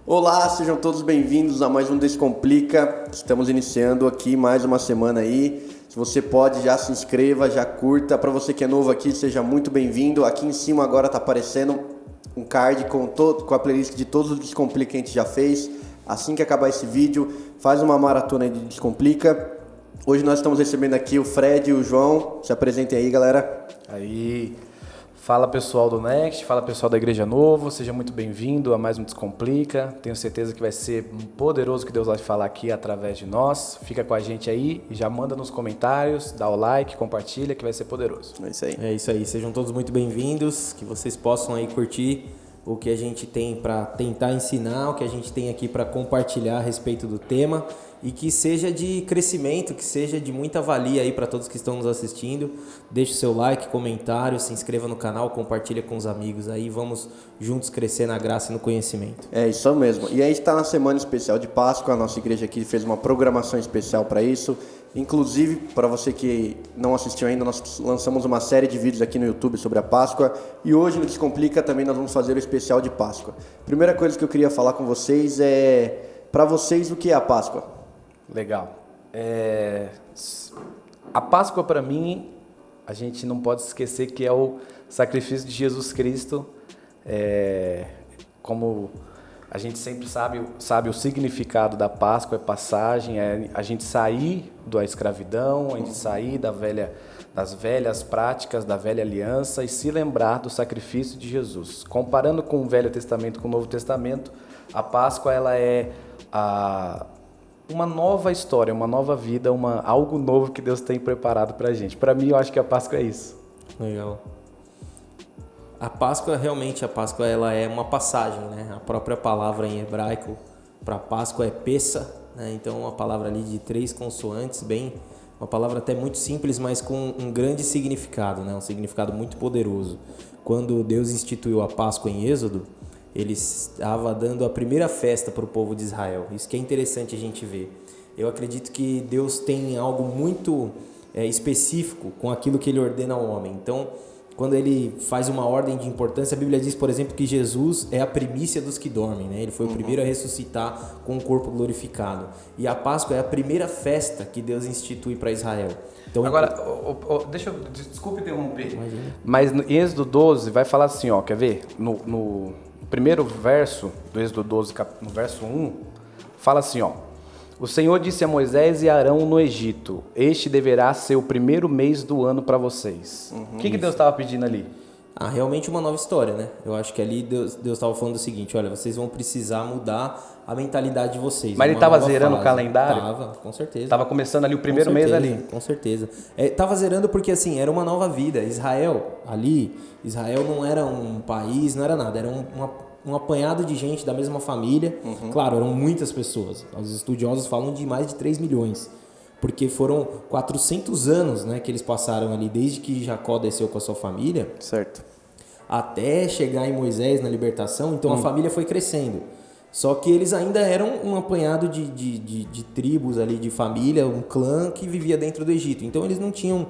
Olá, sejam todos bem-vindos a mais um Descomplica. Estamos iniciando aqui mais uma semana aí. Se você pode, já se inscreva, já curta. Para você que é novo aqui, seja muito bem-vindo. Aqui em cima agora tá aparecendo um card com a playlist de todos os Descomplica que a gente já fez. Assim que acabar esse vídeo, faz uma maratona aí de Descomplica. Hoje nós estamos recebendo aqui o Fred e o João. Se apresentem aí, galera. Aí, fala pessoal do Next, fala pessoal da Igreja Novo, seja muito bem-vindo a mais um Descomplica. Tenho certeza que vai ser poderoso o que Deus vai falar aqui através de nós. Fica com a gente aí e já manda nos comentários, dá o like, compartilha que vai ser poderoso. É isso aí. É isso aí, sejam todos muito bem-vindos, que vocês possam aí curtir o que a gente tem para tentar ensinar, o que a gente tem aqui para compartilhar a respeito do tema e que seja de crescimento, que seja de muita valia aí para todos que estão nos assistindo. Deixe o seu like, comentário, se inscreva no canal, compartilha com os amigos aí, vamos juntos crescer na graça e no conhecimento. É isso mesmo. E aí está na semana especial de Páscoa, a nossa igreja aqui fez uma programação especial para isso. Inclusive, para você que não assistiu ainda, nós lançamos uma série de vídeos aqui no YouTube sobre a Páscoa. E hoje no Descomplica também nós vamos fazer o especial de Páscoa. Primeira coisa que eu queria falar com vocês é, para vocês, o que é a Páscoa? Legal. A Páscoa, para mim, a gente não pode esquecer que é o sacrifício de Jesus Cristo. Como a gente sempre sabe o significado da Páscoa, é passagem, é a gente sair da escravidão, a gente sair das velhas práticas, da velha aliança e se lembrar do sacrifício de Jesus. Comparando com o Velho Testamento com o Novo Testamento, a Páscoa ela é uma nova história, uma nova vida, algo novo que Deus tem preparado para a gente. Para mim, eu acho que a Páscoa é isso. Legal. A Páscoa ela é uma passagem, né? A própria palavra em hebraico para Páscoa é Pessa, né? Então uma palavra ali de 3 consoantes, uma palavra até muito simples, mas com um grande significado, né? Um significado muito poderoso. Quando Deus instituiu a Páscoa em Êxodo, ele estava dando a primeira festa para o povo de Israel. Isso que é interessante a gente ver. Eu acredito que Deus tem algo muito específico com aquilo que ele ordena ao homem. Então, quando ele faz uma ordem de importância, a Bíblia diz, por exemplo, que Jesus é a primícia dos que dormem, né? Ele foi o primeiro a ressuscitar com o corpo glorificado. E a Páscoa é a primeira festa que Deus institui para Israel. Então, agora, desculpe interromper, imagina. Mas no Êxodo 12 vai falar assim, ó, quer ver? No primeiro verso do Êxodo 12, no verso 1, fala assim, ó: o Senhor disse a Moisés e Arão no Egito: este deverá ser o primeiro mês do ano para vocês. O que Deus estava pedindo ali? Realmente uma nova história, né? Eu acho que ali Deus estava falando o seguinte: olha, vocês vão precisar mudar a mentalidade de vocês. Mas ele estava zerando o calendário? Estava, com certeza. Estava começando ali o primeiro mês ali. Com certeza. Estava zerando porque assim, era uma nova vida. Israel não era um país, não era nada, era um apanhado de gente da mesma família. Claro, eram muitas pessoas. Os estudiosos falam de mais de 3 milhões. Porque foram 400 anos, né, que eles passaram ali, desde que Jacó desceu com a sua família, certo, até chegar em Moisés na libertação. Então a família foi crescendo. Só que eles ainda eram um apanhado de tribos ali, de família, um clã que vivia dentro do Egito. Então eles não tinham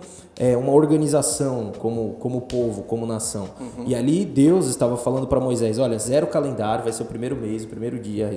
uma organização como povo, como nação. E ali Deus estava falando para Moisés: olha, zero calendário, vai ser o primeiro mês, o primeiro dia,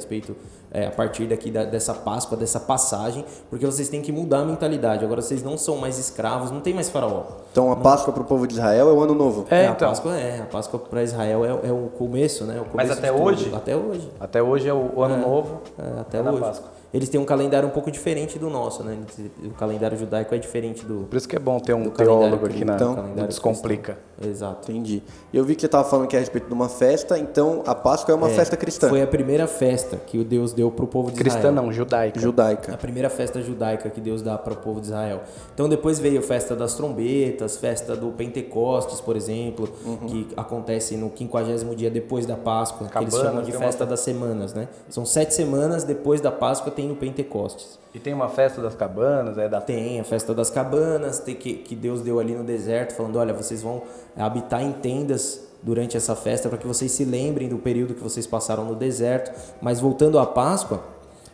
a partir daqui dessa Páscoa, dessa passagem, porque vocês têm que mudar a mentalidade. Agora vocês não são mais escravos, não tem mais faraó. Então a Páscoa para o povo de Israel é o Ano Novo. A Páscoa para Israel é o começo, né? Mas até hoje? Até hoje. Até hoje é o Ano Novo. Até hoje. Páscoa. Eles têm um calendário um pouco diferente do nosso, né? O calendário judaico é diferente do... Por isso que é bom ter um teólogo aqui no Descomplica. Exato. Entendi. E eu vi que você estava falando que é a respeito de uma festa, então a Páscoa é uma festa cristã. Foi a primeira festa que Deus deu para o povo de Israel. Cristã não, judaica. Judaica. A primeira festa judaica que Deus dá para o povo de Israel. Então depois veio a festa das trombetas, festa do Pentecostes, por exemplo, que acontece no 50º dia depois da Páscoa, que eles chamam de festa das semanas, né? São 7 semanas depois da Páscoa tem o Pentecostes. E tem uma festa das cabanas, Tem a festa das cabanas, que Deus deu ali no deserto, falando: olha, vocês vão habitar em tendas durante essa festa para que vocês se lembrem do período que vocês passaram no deserto. Mas voltando à Páscoa,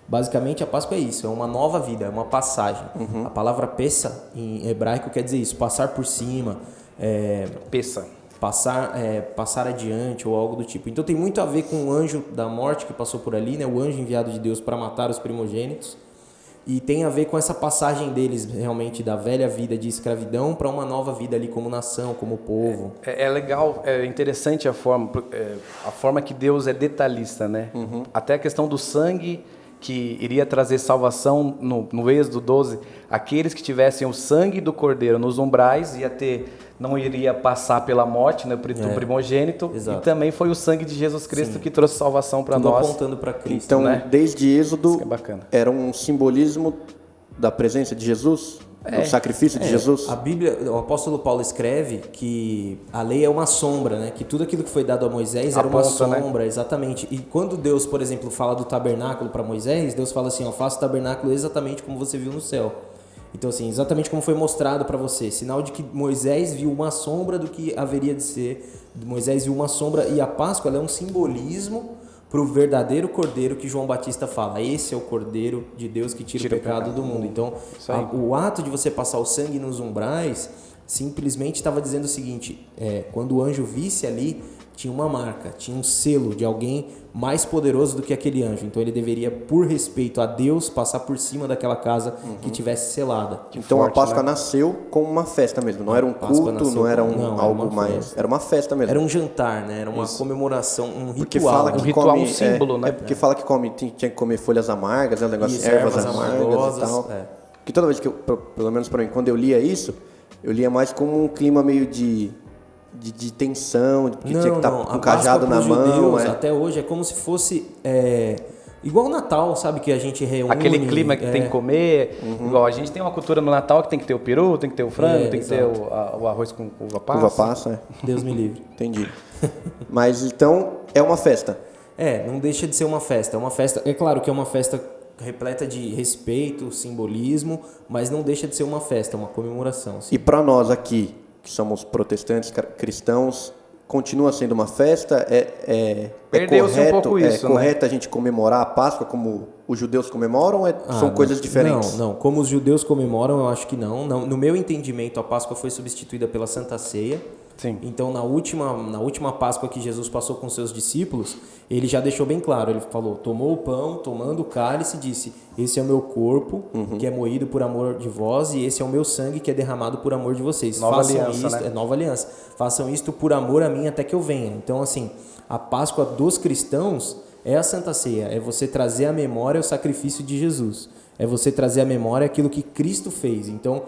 basicamente a Páscoa é isso, é uma nova vida, é uma passagem. A palavra Pessa em hebraico quer dizer isso, passar por cima. Pessa. passar adiante ou algo do tipo. Então tem muito a ver com o anjo da morte que passou por ali, né? O anjo enviado de Deus para matar os primogênitos. E tem a ver com essa passagem deles realmente da velha vida de escravidão para uma nova vida ali como nação, como povo. É legal, é interessante a forma que Deus é detalhista, né? Até a questão do sangue que iria trazer salvação no Êxodo 12, aqueles que tivessem o sangue do cordeiro nos umbrais não iria passar pela morte, né, do primogênito. Exato. E também foi o sangue de Jesus Cristo que trouxe salvação para nós. Apontando para Cristo. Então, né? desde Êxodo, É bacana. era um simbolismo da presença de Jesus? Do sacrifício de Jesus? A Bíblia, o apóstolo Paulo escreve que a lei é uma sombra, né? Que tudo aquilo que foi dado a Moisés era uma sombra, né? Exatamente. E quando Deus, por exemplo, fala do tabernáculo para Moisés, Deus fala assim, faça o tabernáculo exatamente como você viu no céu. Então, assim, exatamente como foi mostrado para você. Sinal de que Moisés viu uma sombra do que haveria de ser. Moisés viu uma sombra e a Páscoa ela é um simbolismo para o verdadeiro cordeiro que João Batista fala. Esse é o cordeiro de Deus que tira o pecado do mundo. Então, o ato de você passar o sangue nos umbrais simplesmente estava dizendo o seguinte, quando o anjo visse ali, tinha uma marca, tinha um selo de alguém mais poderoso do que aquele anjo. Então ele deveria, por respeito a Deus, passar por cima daquela casa que tivesse selada. Então a Páscoa nasceu como uma festa mesmo, não era um culto, não era algo mais... Era uma festa mesmo. Era um jantar, né? Era uma comemoração, um ritual. Porque fala que ritual, um símbolo, né? Porque fala que tinha que comer folhas amargas, um negócio de ervas amargas e tal. Porque toda vez que pelo menos para mim, quando eu lia isso, eu lia mais como um clima meio de tensão, porque tinha que estar com um cajado na mão. Judeus, até hoje é como se fosse igual o Natal, sabe, que a gente reúne. Aquele clima que tem que comer, igual a gente tem uma cultura no Natal que tem que ter o peru, tem que ter o frango, tem que ter o arroz com uva passa. Uva passa, Deus me livre. Entendi. Mas então é uma festa. Não deixa de ser uma festa. É uma festa, é claro que é uma festa repleta de respeito, simbolismo, mas não deixa de ser uma festa, uma comemoração. Sim. E para nós aqui, que somos protestantes, cristãos, continua sendo uma festa? Perdeu-se um pouco isso, é correto a gente comemorar a Páscoa como os judeus comemoram ou são coisas diferentes? Não. Como os judeus comemoram, eu acho que não. No meu entendimento, a Páscoa foi substituída pela Santa Ceia. Sim. Então, na última Páscoa que Jesus passou com seus discípulos, ele já deixou bem claro. Ele falou, tomou o pão, tomando o cálice, disse, esse é o meu corpo, que é moído por amor de vós, e esse é o meu sangue, que é derramado por amor de vocês. Nova aliança, né? Nova aliança. Façam isto por amor a mim até que eu venha. Então, assim, a Páscoa dos cristãos é a Santa Ceia. É você trazer à memória o sacrifício de Jesus. É você trazer à memória aquilo que Cristo fez. Então,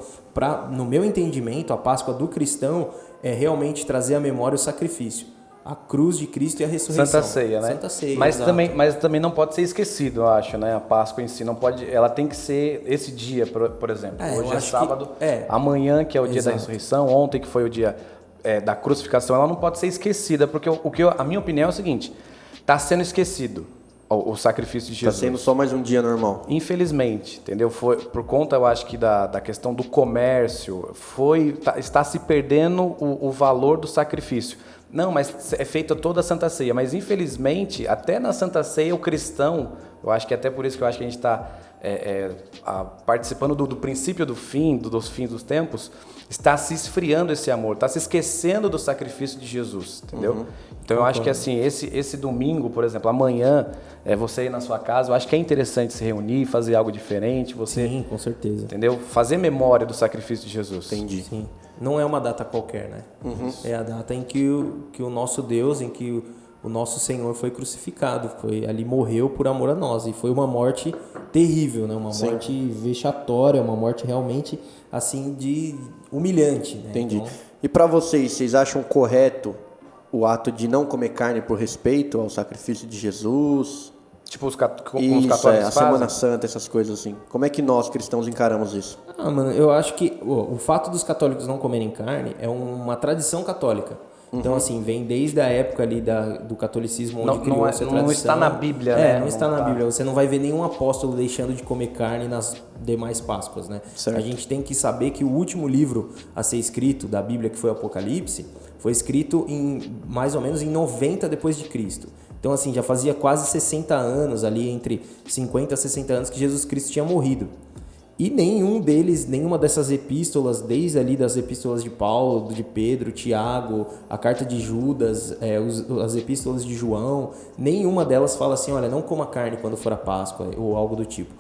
no meu entendimento, a Páscoa do cristão é realmente trazer à memória o sacrifício. A cruz de Cristo e a ressurreição. Santa Ceia, né? Santa Ceia, mas também não pode ser esquecido, eu acho, né? A Páscoa em si não pode... Ela tem que ser esse dia, por exemplo. Hoje é sábado, amanhã, que é o dia da ressurreição, ontem, que foi o dia da crucificação, ela não pode ser esquecida, porque a minha opinião é o seguinte, está sendo esquecido o sacrifício de Jesus. Está sendo só mais um dia normal. Infelizmente, entendeu? Foi por conta, eu acho que da questão do comércio, está se perdendo o valor do sacrifício. Não, mas é feita toda a Santa Ceia. Mas infelizmente, até na Santa Ceia, o cristão, eu acho que até por isso que eu acho que a gente está participando do princípio do fim, dos fins dos tempos, está se esfriando esse amor, está se esquecendo do sacrifício de Jesus, entendeu? Então eu acho que assim, esse domingo, por exemplo, amanhã, você ir na sua casa, eu acho que é interessante se reunir, fazer algo diferente, você... Sim, com certeza. Entendeu? Fazer memória do sacrifício de Jesus. Entendi. Sim. Não é uma data qualquer, né? É a data em que o nosso Deus, em que o nosso Senhor foi crucificado, ali morreu por amor a nós, e foi uma morte terrível, né? Uma morte vexatória, uma morte realmente assim de humilhante, né? Entendi. Então... E para vocês acham correto o ato de não comer carne por respeito ao sacrifício de Jesus? Tipo os católicos a fazem? Semana Santa, essas coisas assim. Como é que nós, cristãos, encaramos isso? Mano, eu acho que o fato dos católicos não comerem carne é uma tradição católica. Então, assim, vem desde a época ali do catolicismo, onde criou essa tradição. Não está na Bíblia, né? Não está na Bíblia. Você não vai ver nenhum apóstolo deixando de comer carne nas demais Páscoas, né? Certo. A gente tem que saber que o último livro a ser escrito da Bíblia, que foi o Apocalipse, foi escrito mais ou menos em 90 depois de Cristo. Então, assim, já fazia quase 60 anos ali, entre 50 e 60 anos, que Jesus Cristo tinha morrido. E nenhuma dessas epístolas, desde ali das epístolas de Paulo, de Pedro, Tiago, a carta de Judas, as epístolas de João, nenhuma delas fala assim, olha, não coma carne quando for a Páscoa, ou algo do tipo.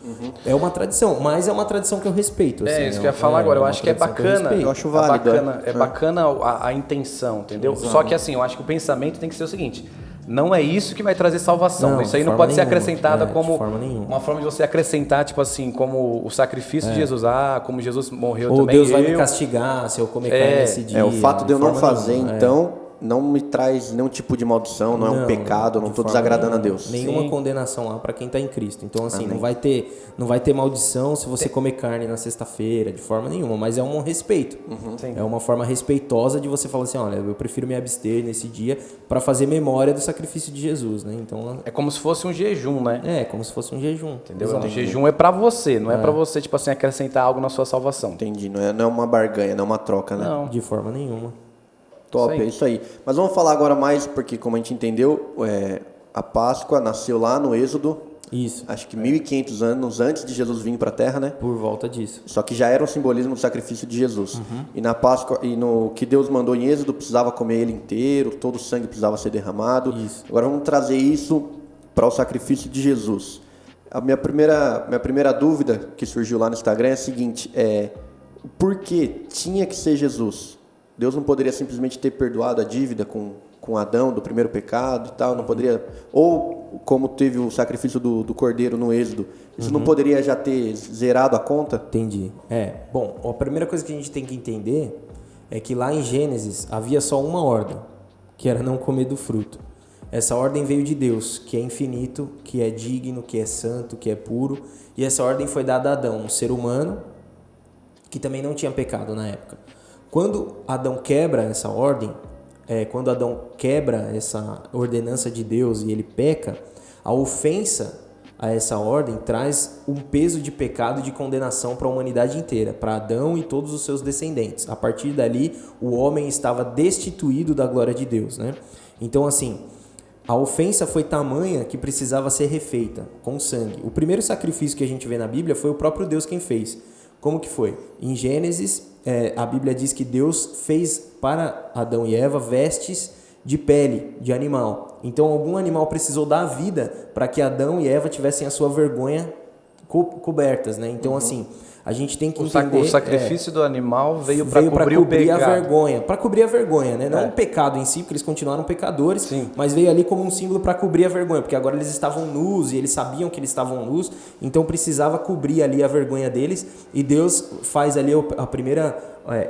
É uma tradição, mas é uma tradição que eu respeito. Assim, isso que eu ia falar agora, eu acho que é bacana. Eu acho válido. É bacana a intenção, entendeu? Exato. Só que assim, eu acho que o pensamento tem que ser o seguinte... Não é isso que vai trazer salvação. Não, isso aí de não forma pode ser nenhuma. acrescentada como de forma nenhuma. uma forma de você acrescentar, tipo assim, como o sacrifício de Jesus. como Jesus morreu Ou também. Deus vai me castigar se eu comer carne nesse dia. O fato de eu não fazer, nenhuma, então, não me traz nenhum tipo de maldição, não é um pecado, eu não estou desagradando a Deus. Nenhuma condenação lá para quem está em Cristo. Então, assim, não vai ter maldição se você comer carne na sexta-feira, de forma nenhuma, mas é um respeito. É uma forma respeitosa de você falar assim, olha, eu prefiro me abster nesse dia para fazer memória do sacrifício de Jesus, né? Então, é como se fosse um jejum, né? É, como se fosse um jejum. Entendeu? O jejum é para você, não é para você, tipo assim, acrescentar algo na sua salvação. Entendi, não é uma barganha, não é uma troca, né? Não. De forma nenhuma. Top, é isso aí. Mas vamos falar agora mais, porque como a gente entendeu, a Páscoa nasceu lá no Êxodo. Isso. Acho que 1.500 anos antes de Jesus vir para a Terra, né? Por volta disso. Só que já era um simbolismo do sacrifício de Jesus. E na Páscoa, e no que Deus mandou em Êxodo, precisava comer ele inteiro, todo o sangue precisava ser derramado. Isso. Agora vamos trazer isso para o sacrifício de Jesus. A minha primeira dúvida que surgiu lá no Instagram é a seguinte, por que tinha que ser Jesus? Deus não poderia simplesmente ter perdoado a dívida com Adão do primeiro pecado e tal, não poderia, ou como teve o sacrifício do cordeiro no Êxodo, isso não poderia já ter zerado a conta? Entendi. Bom, a primeira coisa que a gente tem que entender é que lá em Gênesis havia só uma ordem, que era não comer do fruto. Essa ordem veio de Deus, que é infinito, que é digno, que é santo, que é puro, e essa ordem foi dada a Adão, um ser humano que também não tinha pecado na época. Quando Adão quebra essa ordem, quando Adão quebra essa ordenança de Deus e ele peca, a ofensa a essa ordem traz um peso de pecado e de condenação para a humanidade inteira, para Adão e todos os seus descendentes. A partir dali, o homem estava destituído da glória de Deus, né? Então, assim, a ofensa foi tamanha que precisava ser refeita com sangue. O primeiro sacrifício que a gente vê na Bíblia foi o próprio Deus quem fez. Como que foi? Em Gênesis, a Bíblia diz que Deus fez para Adão e Eva vestes de pele de animal. Então, algum animal precisou dar vida para que Adão e Eva tivessem a sua vergonha cobertas, né? Então, assim, a gente tem que entender... O sacrifício do animal veio para cobrir a vergonha. Para cobrir a vergonha, né? Não o pecado em si, porque eles continuaram pecadores, Sim. mas veio ali como um símbolo para cobrir a vergonha, porque agora eles estavam nus e eles sabiam que eles estavam nus, então precisava cobrir ali a vergonha deles, e Deus faz ali a primeira...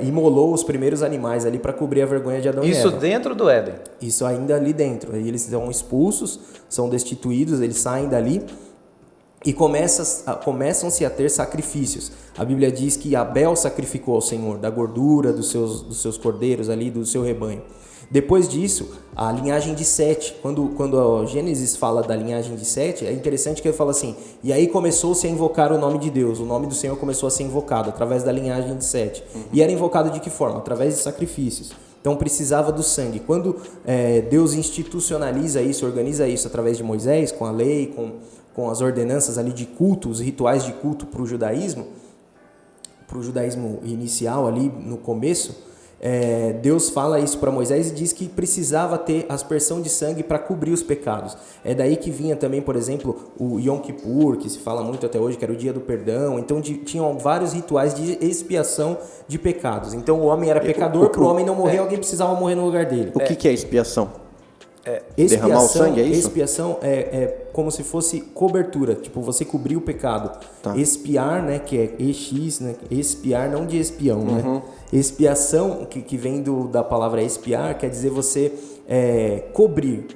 imolou os primeiros animais ali para cobrir a vergonha de Adão e Eva. Isso dentro do Éden? Isso ainda ali dentro. Aí eles são expulsos, são destituídos, eles saem dali e começam-se a ter sacrifícios. A Bíblia diz que Abel sacrificou ao Senhor da gordura dos seus cordeiros ali, do seu rebanho. Depois disso, a linhagem de Sete, quando a Gênesis fala da linhagem de Sete, é interessante que ele fala assim, e aí começou-se a invocar o nome de Deus, o nome do Senhor começou a ser invocado através da linhagem de Sete. E era invocado de que forma? Através de sacrifícios. Então precisava do sangue. Quando Deus institucionaliza isso, organiza isso através de Moisés, com a lei, com as ordenanças ali de culto, os rituais de culto para o judaísmo inicial ali no começo, Deus fala isso para Moisés e diz que precisava ter aspersão de sangue para cobrir os pecados. É daí que vinha também, por exemplo, o Yom Kippur, que se fala muito até hoje, que era o dia do perdão. Então tinham vários rituais de expiação de pecados. Então o homem era pecador, para o homem não morrer, alguém precisava morrer no lugar dele. O que é expiação? Derramar o sangue, é isso? Expiação é como se fosse cobertura, tipo você cobrir o pecado. Tá. Expiar, né, que é EX, né, expiar não de espião, né? Expiação, que vem da palavra expiar, quer dizer você cobrir.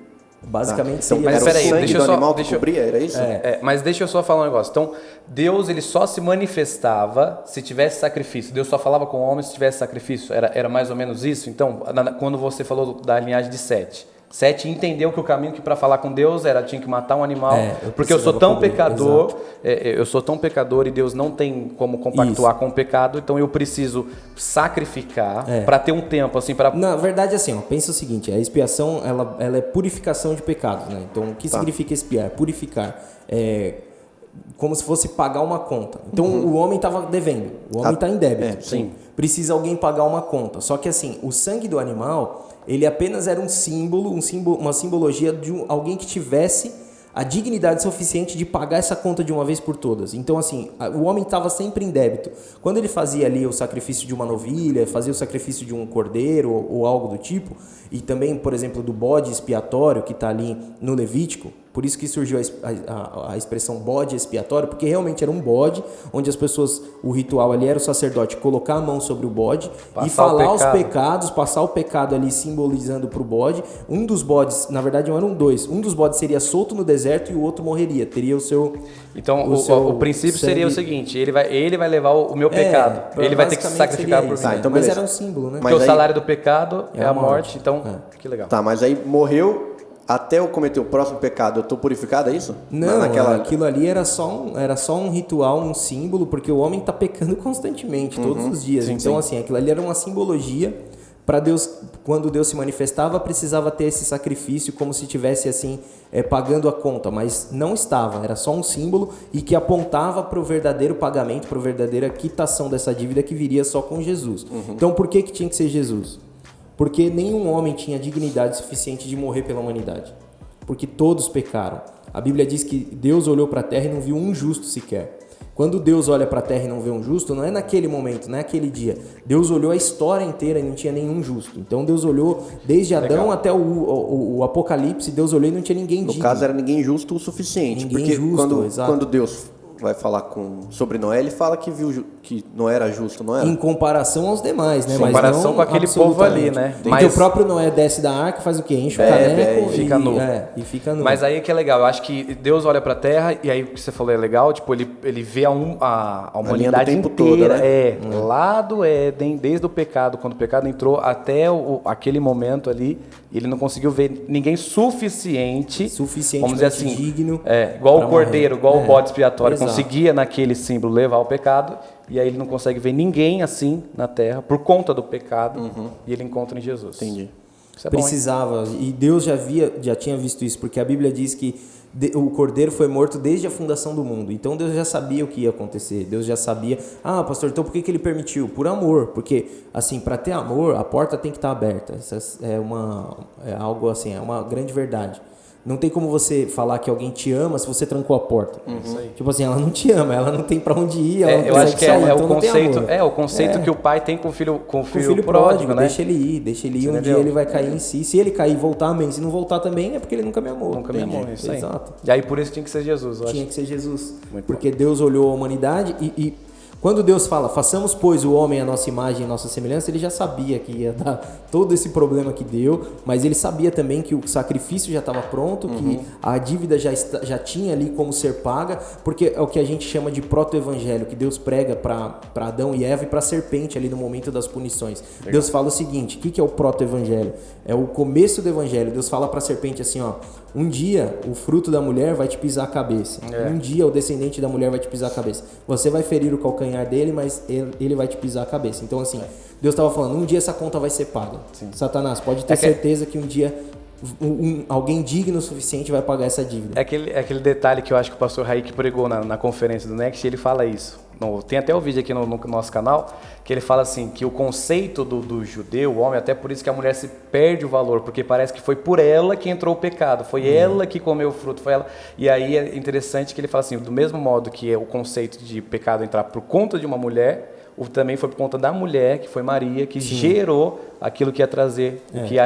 Basicamente Então, seria... mas peraí, o sangue deixa do eu só- animal deixa que eu- cobria, era isso? Mas deixa eu só falar um negócio. Então, Deus ele só se manifestava se tivesse sacrifício. Deus só falava com o homem se tivesse sacrifício. Era mais ou menos isso? Então, quando você falou da linhagem de Sete. Sete entendeu que o caminho que para falar com Deus tinha que matar um animal, porque eu sou tão pecador, eu sou tão pecador e Deus não tem como compactuar com o pecado, então eu preciso sacrificar para ter um tempo assim para. Na verdade, assim, pensa o seguinte: a expiação ela é purificação de pecados, né? Então, o que significa expiar? Purificar. como se fosse pagar uma conta. Então o homem estava devendo, o homem está em débito. Sim. Precisa alguém pagar uma conta. Só que assim, o sangue do animal, ele apenas era um símbolo, uma simbologia de alguém que tivesse a dignidade suficiente de pagar essa conta de uma vez por todas. Então assim, o homem estava sempre em débito. Quando ele fazia ali o sacrifício de uma novilha, fazia o sacrifício de um cordeiro ou algo do tipo, e também, por exemplo, do bode expiatório que está ali no Levítico, por isso que surgiu a expressão bode expiatório, porque realmente era um bode, onde as pessoas, o ritual ali era o sacerdote colocar a mão sobre o bode e falar os pecados, passar o pecado ali simbolizando para o bode. Um dos bodes, na verdade não eram dois, um dos bodes seria solto no deserto e o outro morreria, teria o seu... Então o princípio sangue... seria o seguinte, ele vai levar o meu pecado, ele vai ter que se sacrificar por mim. Tá, então mas era um símbolo, né? Porque o salário do pecado é a morte, então que legal. Tá, mas aí morreu... Até eu cometer o próximo pecado, eu estou purificado, é isso? Não, aquilo ali era só um ritual, um símbolo, porque o homem está pecando constantemente, todos os dias. Sim, então, assim, aquilo ali era uma simbologia para Deus. Quando Deus se manifestava, precisava ter esse sacrifício, como se tivesse assim pagando a conta, mas não estava. Era só um símbolo e que apontava para o verdadeiro pagamento, para a verdadeira quitação dessa dívida que viria só com Jesus. Então, por que tinha que ser Jesus? Porque nenhum homem tinha dignidade suficiente de morrer pela humanidade. Porque todos pecaram. A Bíblia diz que Deus olhou para a terra e não viu um justo sequer. Quando Deus olha para a terra e não vê um justo, não é naquele momento, não é aquele dia. Deus olhou a história inteira e não tinha nenhum justo. Então Deus olhou desde Adão até o Apocalipse, Deus olhou e não tinha ninguém digno. No caso era ninguém justo o suficiente. Ninguém porque justo, quando Deus vai falar sobre Noé, ele fala que viu que Noé era justo, não era? Em comparação aos demais, né? Em comparação com aquele povo ali, né? Então o próprio Noé desce da arca, faz o quê? Enche o caneco e fica nu. E fica nu. Mas aí que é legal, eu acho que Deus olha pra terra, e aí o que você falou é legal, tipo, ele vê a humanidade inteira, toda, né? Lá do Éden, desde o pecado, quando o pecado entrou, até aquele momento ali, ele não conseguiu ver ninguém suficiente vamos dizer assim, digno, igual o cordeiro, igual o bode expiatório, conseguia naquele símbolo levar o pecado, e aí ele não consegue ver ninguém assim na terra por conta do pecado, e ele encontra em Jesus. Entendi. Isso é precisava, bom, e Deus já tinha visto isso, porque a Bíblia diz que o cordeiro foi morto desde a fundação do mundo. Então Deus já sabia o que ia acontecer. Deus já sabia. Ah, pastor, então por que ele permitiu? Por amor. Porque, assim, para ter amor, a porta tem que estar aberta. Isso é algo assim, é uma grande verdade. Não tem como você falar que alguém te ama se você trancou a porta. Tipo assim, ela não te ama, ela não tem para onde ir. Eu acho que sair, o conceito que o pai tem com o filho pródigo, né? Deixa ele ir. Um dia ele vai cair em si. Se ele cair e voltar, amém. Se não voltar também, é porque ele nunca me amou. Nunca me amou, isso aí. Exato. E aí por isso tinha que ser Jesus, eu acho. Tinha que ser Jesus. Porque Deus olhou a humanidade e quando Deus fala, façamos, pois, o homem à nossa imagem e nossa semelhança, ele já sabia que ia dar todo esse problema que deu, mas ele sabia também que o sacrifício já estava pronto, que a dívida já tinha ali como ser paga, porque é o que a gente chama de proto-evangelho, que Deus prega para Adão e Eva e para a serpente ali no momento das punições. Legal. Deus fala o seguinte, o que é o proto-evangelho? É o começo do evangelho. Deus fala para a serpente assim, ó, um dia o fruto da mulher vai te pisar a cabeça. Um dia o descendente da mulher vai te pisar a cabeça. Você vai ferir o calcanhar dele, mas ele vai te pisar a cabeça. Então assim, Deus estava falando, um dia essa conta vai ser paga. Sim. Satanás, pode ter certeza que um dia alguém digno o suficiente vai pagar essa dívida. É aquele detalhe que eu acho que o pastor Raik pregou na conferência do Next, ele fala isso. Tem até o vídeo aqui no nosso canal, que ele fala assim, que o conceito do judeu, o homem, até por isso que a mulher se perde o valor, porque parece que foi por ela que entrou o pecado, foi ela que comeu o fruto, foi ela. E aí é interessante que ele fala assim, do mesmo modo que é o conceito de pecado entrar por conta de uma mulher, também foi por conta da mulher, que foi Maria, que gerou aquilo que ia trazer,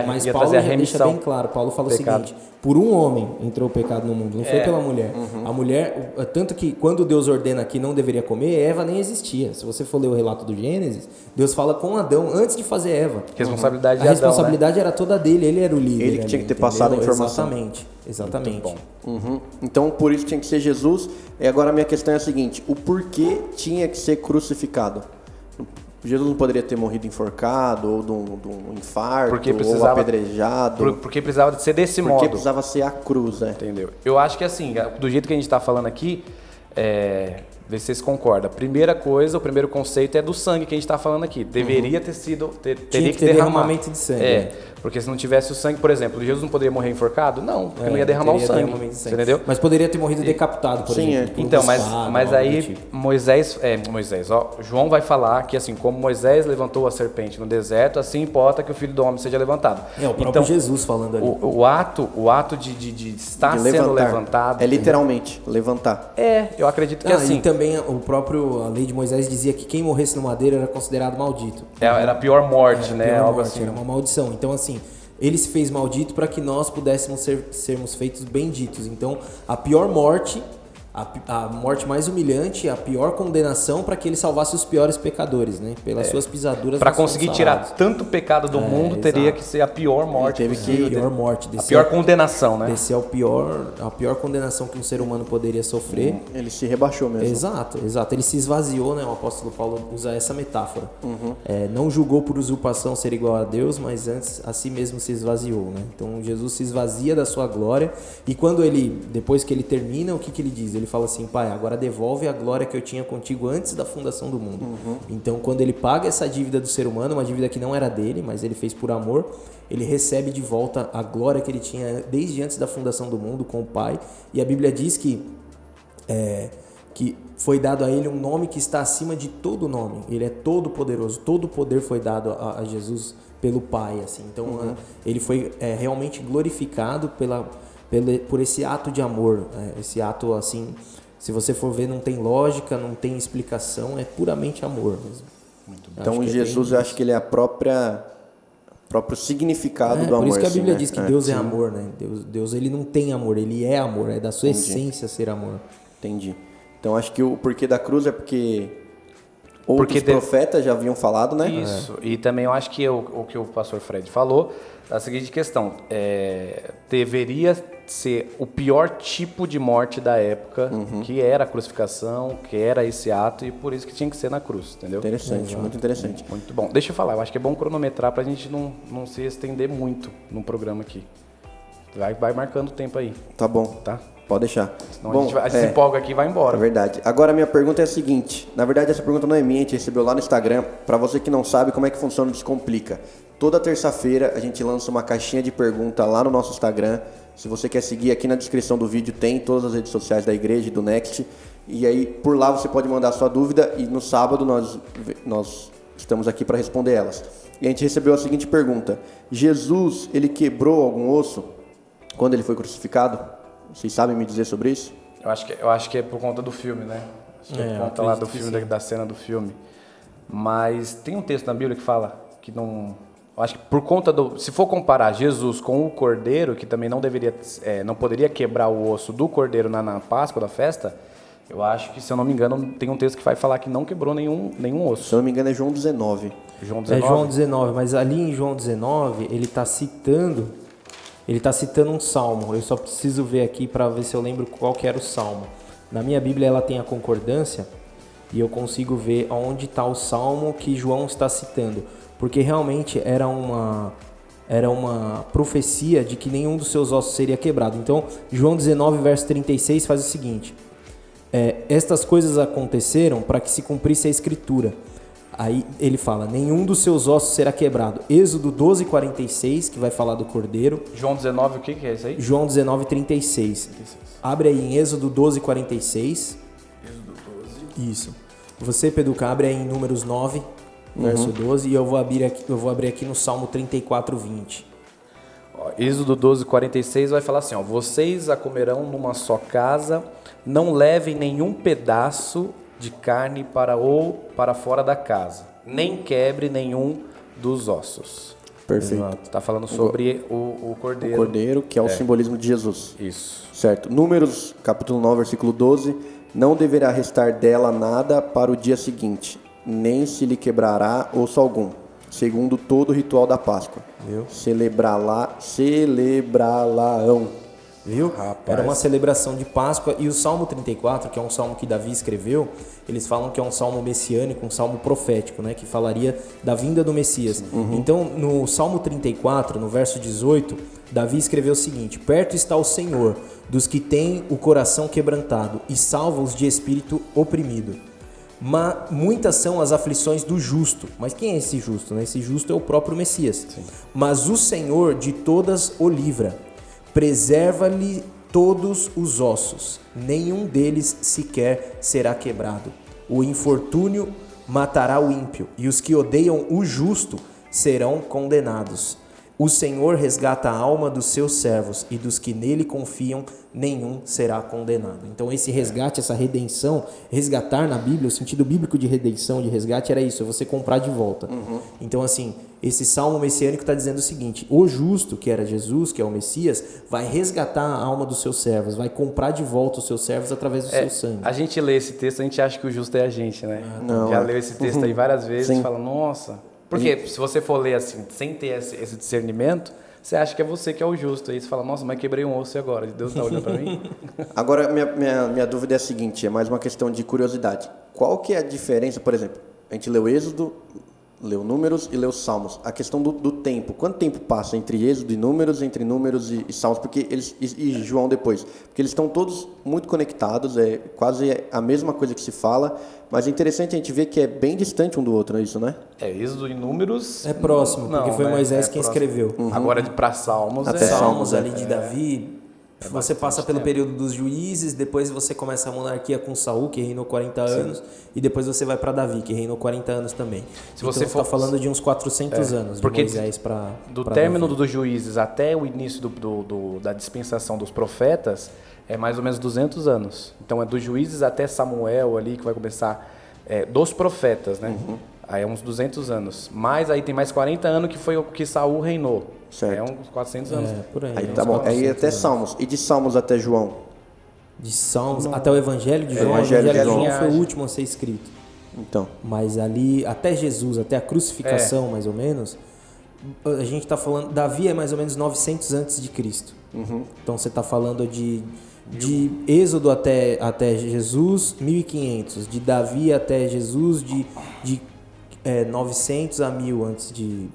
mas ia Paulo trazer a remissão. Deixa bem claro, Paulo fala o seguinte, por um homem entrou o pecado no mundo, não foi pela mulher. A mulher, tanto que quando Deus ordena que não deveria comer, Eva nem existia. Se você for ler o relato do Gênesis, Deus fala com Adão antes de fazer Eva. Responsabilidade de A Adão, responsabilidade era toda dele, ele era o líder. Ele que tinha que ter passado a informação. Exatamente. Muito bom. Então, por isso tinha que ser Jesus. E agora a minha questão é a seguinte, o porquê tinha que ser crucificado? Jesus não poderia ter morrido enforcado, ou de um infarto, ou apedrejado. Porque precisava de ser desse modo. Porque precisava ser a cruz, né? Entendeu? Eu acho que assim, do jeito que a gente está falando aqui, vê se vocês concordam. Primeira coisa, o primeiro conceito é do sangue que a gente está falando aqui. Deveria ter sido, teria que ter derramamento de sangue. Porque se não tivesse o sangue, por exemplo, Jesus não poderia morrer enforcado? Não, porque não ia derramar o sangue. Você entendeu? Mas poderia ter morrido decapitado, por exemplo. Então, mas aí João vai falar que assim como Moisés levantou a serpente no deserto, assim importa que o Filho do Homem seja levantado. O próprio Jesus falando ali. O ato de estar sendo levantado. É literalmente, levantar. Eu acredito que assim. E também a lei de Moisés dizia que quem morresse no madeiro era considerado maldito. Era a pior morte, né? Algo assim. Era uma maldição. Então, assim, ele se fez maldito para que nós pudéssemos sermos feitos benditos. Então, a pior morte, a morte mais humilhante, a pior condenação para que ele salvasse os piores pecadores, né? Pelas suas pisaduras. Para conseguir tirar tanto pecado do mundo, teria que ser a pior morte. A pior morte. A pior condenação, né? Descer a pior condenação que um ser humano poderia sofrer. Ele se rebaixou mesmo. Exato. Ele se esvaziou, né? O apóstolo Paulo usa essa metáfora. Não julgou por usurpação ser igual a Deus, mas antes a si mesmo se esvaziou, né? Então Jesus se esvazia da sua glória e depois que ele termina, o que ele diz? Ele fala assim: Pai, agora devolve a glória que eu tinha contigo antes da fundação do mundo. Então, quando ele paga essa dívida do ser humano, uma dívida que não era dele, mas ele fez por amor, ele recebe de volta a glória que ele tinha desde antes da fundação do mundo com o Pai. E a Bíblia diz que foi dado a ele um nome que está acima de todo nome. Ele é todo poderoso. Todo o poder foi dado a Jesus pelo Pai. Assim. Então, ele foi realmente glorificado por esse ato de amor, esse ato assim, se você for ver, não tem lógica, não tem explicação, é puramente amor mesmo. Então Jesus, eu acho que ele é próprio significado do amor. Por isso que a Bíblia assim, diz que Deus é amor, né? Deus ele não tem amor, ele é amor, é da sua essência ser amor. Entendi. Então acho que o porquê da cruz é porque outros profetas já haviam falado, né? Isso. E também eu acho que o que o pastor Fred falou, a seguinte questão, deveria ser o pior tipo de morte da época, que era a crucificação, que era esse ato, e por isso que tinha que ser na cruz, entendeu? Interessante, muito interessante. Muito bom. Deixa eu falar, eu acho que é bom cronometrar pra gente não se estender muito no programa aqui. Vai marcando o tempo aí. Tá bom. Tá? Pode deixar. Senão a gente se empolga aqui e vai embora. É verdade. Agora a minha pergunta é a seguinte. Na verdade, essa pergunta não é minha, a gente recebeu lá no Instagram. Para você que não sabe como é que funciona o Descomplica. Toda terça-feira a gente lança uma caixinha de pergunta lá no nosso Instagram. Se você quer seguir, aqui na descrição do vídeo tem todas as redes sociais da igreja e do Next. E aí, por lá você pode mandar a sua dúvida e no sábado nós estamos aqui para responder elas. E a gente recebeu a seguinte pergunta. Jesus, ele quebrou algum osso quando ele foi crucificado? Vocês sabem me dizer sobre isso? Eu acho que é por conta do filme, né? Acho que é por conta lá do filme, da cena do filme. Mas tem um texto na Bíblia que fala que não... Eu acho que por conta se for comparar Jesus com o cordeiro, que também não poderia quebrar o osso do cordeiro na Páscoa, da festa, eu acho que, se eu não me engano, tem um texto que vai falar que não quebrou nenhum osso. Se eu não me engano é João 19. É João 19, mas ali em João 19 ele está citando um salmo. Eu só preciso ver aqui para ver se eu lembro qual que era o salmo. Na minha Bíblia ela tem a concordância e eu consigo ver onde está o salmo que João está citando. Porque realmente era uma profecia de que nenhum dos seus ossos seria quebrado. Então, João 19, verso 36 faz o seguinte: estas coisas aconteceram para que se cumprisse a Escritura. Aí ele fala, nenhum dos seus ossos será quebrado. Êxodo 12, 46, que vai falar do Cordeiro. João 19, o que é isso aí? João 19, 36. Abre aí em Êxodo 12, 46. Êxodo 12. Isso. Você, Peduca, abre aí em Números 9, verso 12, e eu vou abrir aqui no Salmo 34, 20. Êxodo 12, 46 vai falar assim, vocês a comerão numa só casa, não levem nenhum pedaço de carne para fora da casa, nem quebre nenhum dos ossos. Perfeito. Está falando sobre o cordeiro. O cordeiro, que é o simbolismo de Jesus. Isso. Certo. Números, capítulo 9, versículo 12. Não deverá restar dela nada para o dia seguinte, nem se lhe quebrará osso algum, segundo todo o ritual da Páscoa. Viu? Celebrá-la-ão. Viu? Rapaz. Era uma celebração de Páscoa. E o Salmo 34, que é um salmo que Davi escreveu, eles falam que é um salmo messiânico, um salmo profético, né? Que falaria da vinda do Messias. Então, no Salmo 34, no verso 18, Davi escreveu o seguinte: perto está o Senhor dos que têm o coração quebrantado e salva os de espírito oprimido. Muitas são as aflições do justo. Mas quem é esse justo? Né? Esse justo é o próprio Messias. Sim. Mas o Senhor de todas o livra, preserva-lhe todos os ossos, nenhum deles sequer será quebrado. O infortúnio matará o ímpio, e os que odeiam o justo serão condenados. O Senhor resgata a alma dos seus servos, e dos que nele confiam, nenhum será condenado. Então esse resgate, essa redenção, resgatar na Bíblia, o sentido bíblico de redenção, de resgate era isso, é você comprar de volta. Então assim, esse salmo messiânico está dizendo o seguinte: o justo, que era Jesus, que é o Messias, vai resgatar a alma dos seus servos, vai comprar de volta os seus servos através do seu sangue. A gente lê esse texto, a gente acha que o justo é a gente, né? Não, Já leu esse texto aí várias vezes e fala, nossa... Porque se você for ler assim, sem ter esse discernimento, você acha que é você que é o justo. Aí você fala, nossa, mas quebrei um osso e agora? Deus está olhando para mim? Agora, minha dúvida é a seguinte, é mais uma questão de curiosidade. Qual que é a diferença, por exemplo, a gente leu Êxodo, leu Números e leu Salmos. A questão do tempo. Quanto tempo passa entre Êxodo e Números, entre Números e Salmos? Porque eles, e João depois. Porque eles estão todos muito conectados, é quase a mesma coisa que se fala, mas é interessante a gente ver que é bem distante um do outro, não é isso, né? Êxodo e Números... É próximo, porque foi Moisés quem escreveu. Agora, para Salmos... Até Salmos ali de Davi... Você passa pelo período dos juízes, depois você começa a monarquia com Saul, que reinou 40 anos, e depois você vai para Davi, que reinou 40 anos também. Se você for falando de uns 400 anos, de Moisés para do término dos juízes até o início da dispensação dos profetas, é mais ou menos 200 anos. Então é dos juízes até Samuel ali, que vai começar, dos profetas, né? Aí é uns 200 anos. Mas aí tem mais 40 anos que foi o que Saul reinou. Certo. É uns 400 anos. Por aí. Aí tá bom. Aí até Salmos. E de Salmos até João? De Salmos até o Evangelho de João. O Evangelho de João João foi o último a ser escrito. Então. Mas ali, até Jesus, até a crucificação, mais ou menos, a gente está falando... Davi é mais ou menos 900 antes de Cristo. Então você está falando de Êxodo até Jesus, 1500. De Davi até Jesus, de 900 a 1000 antes de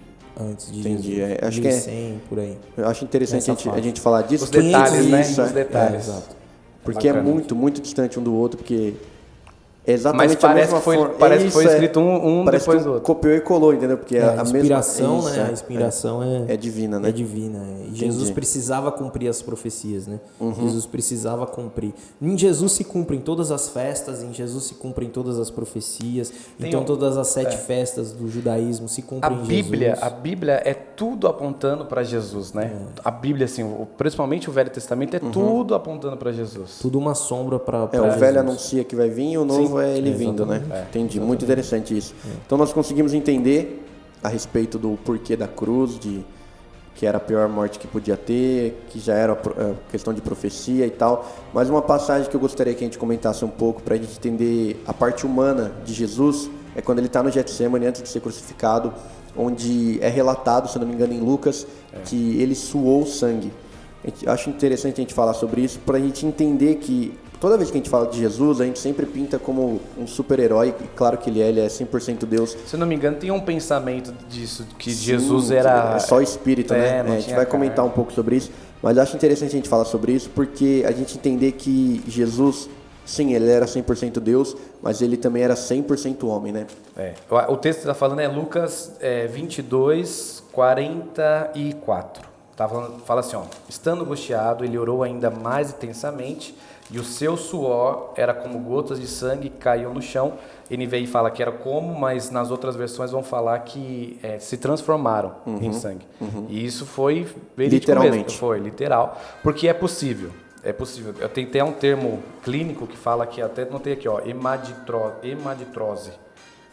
Entendi. Jesus. Acho 1100, por aí. Eu acho interessante a gente falar disso. Os detalhes, né? Isso, Os detalhes. Exato. Porque é muito, muito distante um do outro, porque é exatamente Mas parece a mesma forma. parece que foi escrito um parece depois que do outro. Copiou e colou, entendeu? Porque A inspiração, mesma... né? A inspiração é divina, né? É divina. E Jesus precisava cumprir as profecias, né? Jesus precisava cumprir. Em Jesus se cumprem todas as festas, em Jesus se cumprem todas as profecias. Então todas as 7 festas do judaísmo se cumprem em Jesus. A Bíblia é tudo apontando para Jesus, né? A Bíblia, assim, principalmente o Velho Testamento, é tudo apontando para Jesus. Tudo uma sombra para o Jesus. velho anuncia que vai vir e o novo é ele vindo, né? Entendi. Exatamente. Muito interessante isso. Então nós conseguimos entender a respeito do porquê da cruz, que era a pior morte que podia ter, que já era questão de profecia e tal. Mas uma passagem que eu gostaria que a gente comentasse um pouco para a gente entender a parte humana de Jesus é quando ele está no Getsemane antes de ser crucificado, onde é relatado, se não me engano, em Lucas, que ele suou sangue. Eu acho interessante a gente falar sobre isso para a gente entender que toda vez que a gente fala de Jesus, a gente sempre pinta como um super-herói, e claro que ele é 100% Deus. Se não me engano, tem um pensamento disso, que Sim, Jesus era... É só espírito, né? A gente vai comentar um pouco sobre isso, mas eu acho interessante a gente falar sobre isso, porque a gente entender que Jesus, sim, ele era 100% Deus, mas ele também era 100% homem, né? O texto que está falando é Lucas 22, 44. Fala assim, ó, estando angustiado, ele orou ainda mais intensamente, e o seu suor era como gotas de sangue que caíam no chão. NVI fala que era como, mas nas outras versões vão falar que se transformaram em sangue. E isso foi verídico mesmo, foi literal, porque é possível. É possível. Eu tenho até um termo clínico que fala que, até notei aqui, ó, hemaditrose.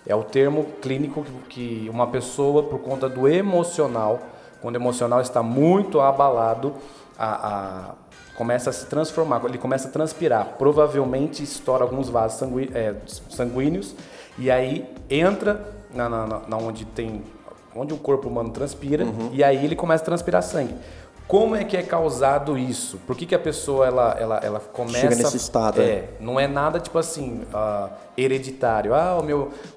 É o termo clínico que uma pessoa, por conta do emocional, quando o emocional está muito abalado, começa a se transformar, ele começa a transpirar, provavelmente estoura alguns vasos sanguíneos, e aí entra onde o corpo humano transpira, e aí ele começa a transpirar sangue. Como é que é causado isso? Por que a pessoa ela começa... Chega nesse estado. Não é nada tipo assim, hereditário.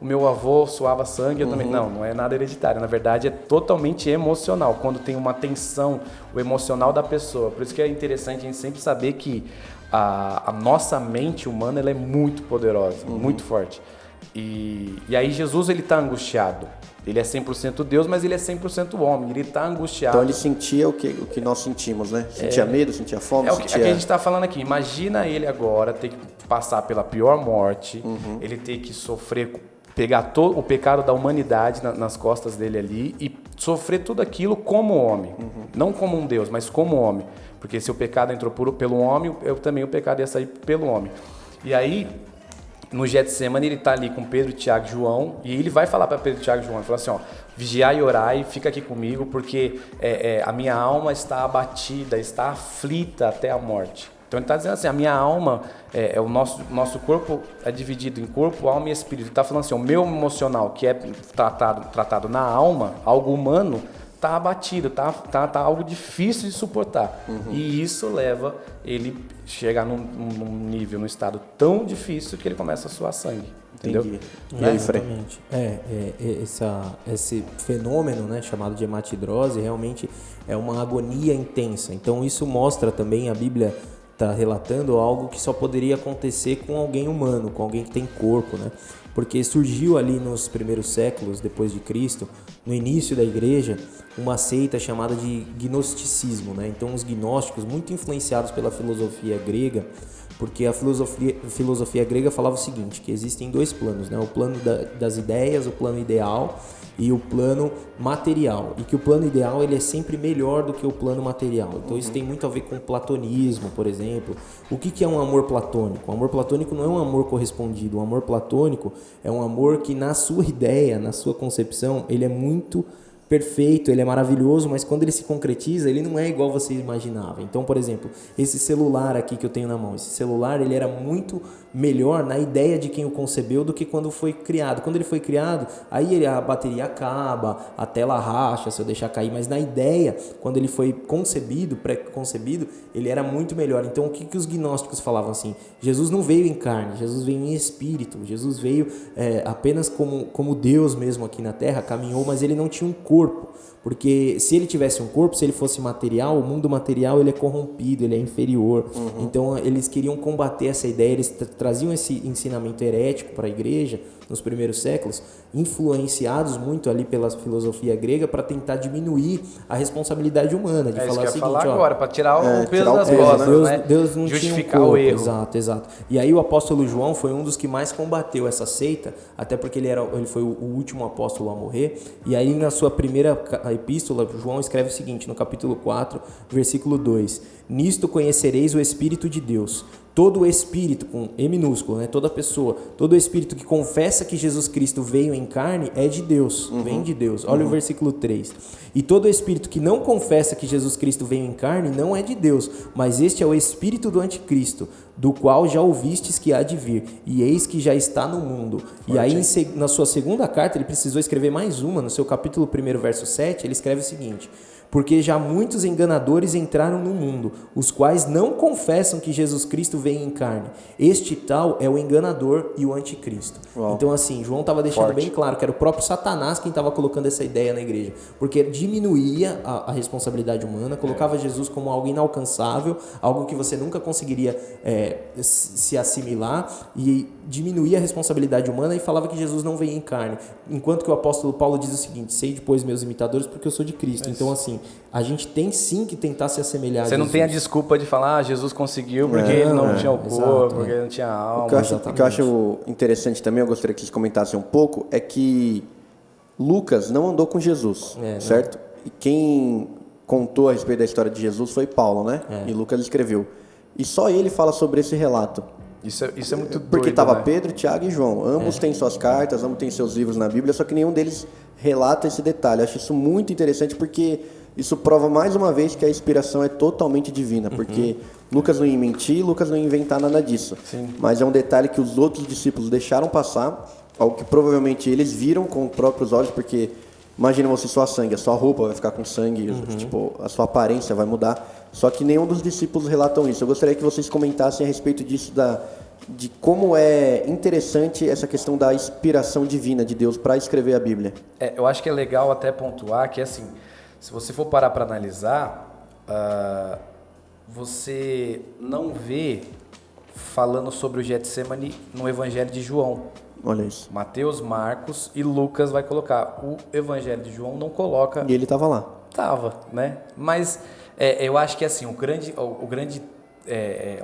O meu avô suava sangue, eu também... Não é nada hereditário. Na verdade, é totalmente emocional. Quando tem uma tensão, o emocional da pessoa. Por isso que é interessante a gente sempre saber que a nossa mente humana ela é muito poderosa, muito forte. E aí Jesus, ele tá angustiado. Ele é 100% Deus, mas ele é 100% homem. Ele tá angustiado. Então ele sentia o que nós sentimos, né? Sentia medo, sentia fome, É o que a gente tá falando aqui. Imagina ele agora ter que passar pela pior morte, ele ter que sofrer, pegar todo o pecado da humanidade nas costas dele ali e sofrer tudo aquilo como homem. Não como um Deus, mas como homem. Porque se o pecado entrou pelo homem, também o pecado ia sair pelo homem. E aí, no Getsemane, ele está ali com Pedro, Tiago e João, e ele vai falar para Pedro, Tiago e João, ele fala assim, ó, vigiai e orai, fica aqui comigo, porque a minha alma está abatida, está aflita até a morte. Então ele está dizendo assim, a minha alma, o nosso corpo é dividido em corpo, alma e espírito. Ele está falando assim, o meu emocional, que é tratado na alma, algo humano, está abatido, tá algo difícil de suportar. E isso leva ele a chegar num nível, num estado tão difícil que ele começa a suar sangue. Entendeu? Entendi. E aí, Frei? Esse fenômeno, né, chamado de hematidrose realmente é uma agonia intensa. Então isso mostra também, a Bíblia está relatando algo que só poderia acontecer com alguém humano, com alguém que tem corpo, né? Porque surgiu ali nos primeiros séculos depois de Cristo, no início da igreja, uma seita chamada de gnosticismo, né? Então os gnósticos, muito influenciados pela filosofia grega, porque a filosofia grega falava o seguinte, que existem dois planos, né? O plano das ideias, o plano ideal e o plano material, e que o plano ideal ele é sempre melhor do que o plano material. Então isso tem muito a ver com o platonismo, por exemplo. O que é um amor platônico? O amor platônico não é um amor correspondido. O amor platônico é um amor que na sua ideia, na sua concepção, ele é muito perfeito, ele é maravilhoso, mas quando ele se concretiza, ele não é igual você imaginava. Então, por exemplo, esse celular aqui que eu tenho na mão, esse celular ele era muito melhor na ideia de quem o concebeu do que quando foi criado. Quando ele foi criado, aí a bateria acaba, a tela racha se eu deixar cair, mas na ideia, quando ele foi concebido, pré-concebido, ele era muito melhor. Então, o que os gnósticos falavam assim? Jesus não veio em carne, Jesus veio em espírito, Jesus veio apenas como Deus mesmo aqui na Terra, caminhou, mas ele não tinha um corpo. Porque se ele tivesse um corpo, se ele fosse material, o mundo material ele é corrompido, ele é inferior. Então eles queriam combater essa ideia, eles traziam esse ensinamento herético para a igreja nos primeiros séculos, influenciados muito ali pela filosofia grega para tentar diminuir a responsabilidade humana, de falar o seguinte, falar agora, para tirar o peso tirar o das peso, costas, né? Deus não justificar tinha um corpo, o erro. Exato. E aí o apóstolo João foi um dos que mais combateu essa seita, até porque ele foi o último apóstolo a morrer. E aí na sua primeira epístola, João escreve o seguinte, no capítulo 4, versículo 2: Nisto conhecereis o Espírito de Deus. Todo espírito, com E minúsculo, né? Toda pessoa, todo espírito que confessa que Jesus Cristo veio em carne é de Deus, vem de Deus. Olha o versículo 3. E todo espírito que não confessa que Jesus Cristo veio em carne não é de Deus, mas este é o espírito do anticristo, do qual já ouvistes que há de vir, e eis que já está no mundo. Forte. E aí, na sua segunda carta, ele precisou escrever mais uma, no seu capítulo 1, verso 7, ele escreve o seguinte: porque já muitos enganadores entraram no mundo, os quais não confessam que Jesus Cristo veio em carne. Este tal é o enganador e o anticristo. Uau. Então assim, João estava deixando bem claro que era o próprio Satanás quem estava colocando essa ideia na igreja, porque diminuía a responsabilidade humana, colocava Jesus como algo inalcançável, algo que você nunca conseguiria se assimilar, e diminuía a responsabilidade humana e falava que Jesus não veio em carne. Enquanto que o apóstolo Paulo diz o seguinte: sei depois meus imitadores porque eu sou de Cristo. Então assim, a gente tem sim que tentar se assemelhar a Jesus. Você não tem a desculpa de falar, Jesus conseguiu porque ele não tinha o corpo, porque ele não tinha alma. O que eu acho interessante também, eu gostaria que vocês comentassem um pouco, é que Lucas não andou com Jesus, certo? E quem contou a respeito da história de Jesus foi Paulo, né? E Lucas escreveu. E só ele fala sobre esse relato. Isso é muito doido, porque estava né? Pedro, Tiago e João. Ambos têm suas cartas, ambos têm seus livros na Bíblia, só que nenhum deles relata esse detalhe. Eu acho isso muito interessante porque isso prova mais uma vez que a inspiração é totalmente divina. Porque Lucas não ia mentir, Lucas não ia inventar nada disso. Sim. Mas é um detalhe que os outros discípulos deixaram passar, algo que provavelmente eles viram com os próprios olhos, porque imagina você suar sangue, a sua roupa vai ficar com sangue, tipo, a sua aparência vai mudar. Só que nenhum dos discípulos relatam isso. Eu gostaria que vocês comentassem a respeito disso, de como é interessante essa questão da inspiração divina de Deus para escrever a Bíblia. Eu acho que é legal até pontuar que, assim, se você for parar para analisar, você não vê falando sobre o Getsemane no Evangelho de João. Olha isso. Mateus, Marcos e Lucas vai colocar. O Evangelho de João não coloca. E ele estava lá. Tava, né? Mas eu acho que assim, eu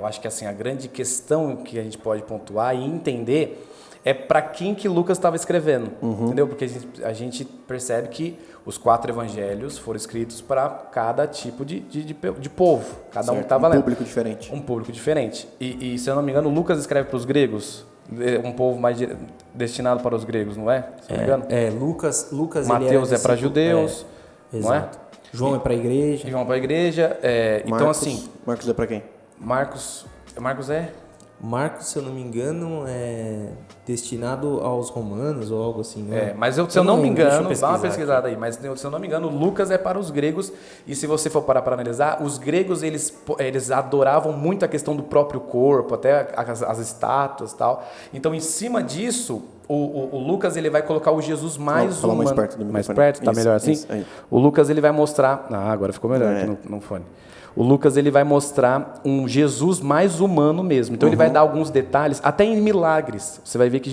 acho que assim, a grande questão que a gente pode pontuar e entender é para quem que Lucas estava escrevendo, entendeu? Porque a gente percebe que os 4 evangelhos foram escritos para cada tipo de povo. Cada um estava lendo. Um público diferente. Um público diferente. E, se eu não me engano, Lucas escreve para os gregos, um povo mais destinado para os gregos, não é? Se eu não me engano. Lucas Mateus é para judeus, não é? Exato. João é para a igreja. João para a igreja. Então, assim... Marcos é para quem? Marcos é... Marcos, se eu não me engano, é destinado aos romanos ou algo assim, né? Mas se eu não me engano, dá uma pesquisada aí, mas se eu não me engano, Lucas é para os gregos, e se você for parar para analisar, os gregos, eles adoravam muito a questão do próprio corpo, até as estátuas e tal. Então, em cima disso, o Lucas, ele vai colocar o Jesus mais humano. Mais perto do microfone. Mais perto, tá melhor assim? Isso, o Lucas, ele vai mostrar... agora ficou melhor aqui no fone. O Lucas, ele vai mostrar um Jesus mais humano mesmo. Então, ele vai dar alguns detalhes, até em milagres. Você vai ver que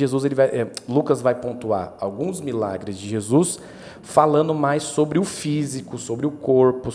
Lucas vai pontuar alguns milagres de Jesus, falando mais sobre o físico, sobre o corpo,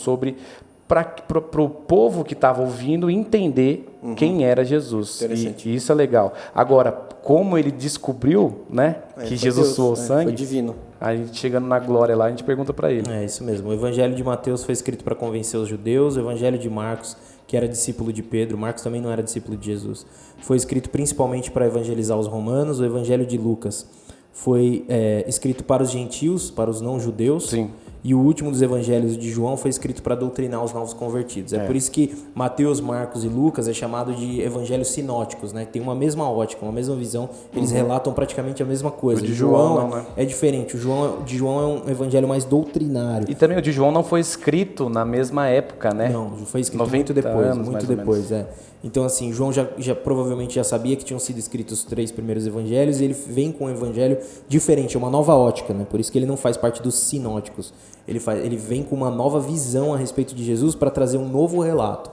para o povo que estava ouvindo entender quem era Jesus. E isso é legal. Agora, como ele descobriu, né, que Jesus suou sangue, foi divino. A gente chegando na glória lá, a gente pergunta para ele. É isso mesmo. O Evangelho de Mateus foi escrito para convencer os judeus. O Evangelho de Marcos, que era discípulo de Pedro, Marcos também não era discípulo de Jesus, foi escrito principalmente para evangelizar os romanos. O Evangelho de Lucas foi escrito para os gentios, para os não-judeus. Sim. E o último dos evangelhos de João foi escrito para doutrinar os novos convertidos. É por isso que Mateus, Marcos e Lucas é chamado de evangelhos sinóticos, né? Tem uma mesma ótica, uma mesma visão. Eles relatam praticamente a mesma coisa. O de João não, né? É diferente. O de João é um evangelho mais doutrinário. E também o de João não foi escrito na mesma época, né? Não, foi escrito muito depois. Anos, muito depois, Então, assim, João já provavelmente já sabia que tinham sido escritos os 3 primeiros evangelhos, e ele vem com um evangelho diferente, uma nova ótica, né? Por isso que ele não faz parte dos sinóticos. Ele vem com uma nova visão a respeito de Jesus para trazer um novo relato.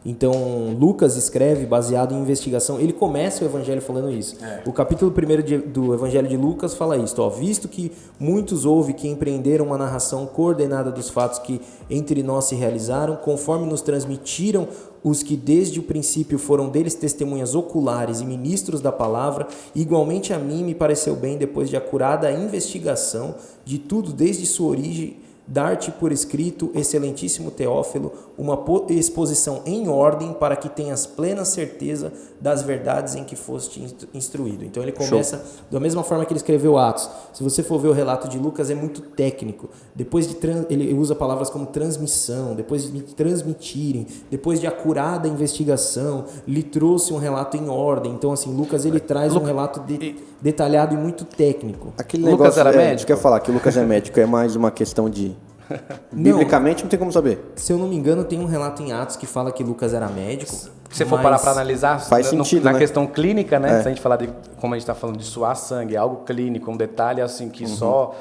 Então, Lucas escreve baseado em investigação. Ele começa o evangelho falando isso. O capítulo 1 do evangelho de Lucas fala isso. Visto que muitos houve que empreenderam uma narração coordenada dos fatos que entre nós se realizaram, conforme nos transmitiram os que desde o princípio foram deles testemunhas oculares e ministros da palavra, igualmente a mim me pareceu bem, depois de acurada investigação de tudo desde sua origem, dar-te por escrito, excelentíssimo Teófilo, uma exposição em ordem para que tenhas plena certeza das verdades em que foste instruído. Então ele começa da mesma forma que ele escreveu Atos. Se você for ver o relato de Lucas, é muito técnico. Depois de ele usa palavras como transmissão, depois de transmitirem, depois de acurada investigação, lhe trouxe um relato em ordem. Então, assim, Lucas ele traz um relato detalhado e muito técnico. Aquele Lucas negócio, era médico? Quer falar que o Lucas é médico, é mais uma questão de... Biblicamente não tem como saber. Se eu não me engano, tem um relato em Atos que fala que Lucas era médico. Se você for parar para analisar, faz sentido, na né? questão clínica, né? Se a gente falar de como a gente está falando de suar sangue, é algo clínico, um detalhe assim que só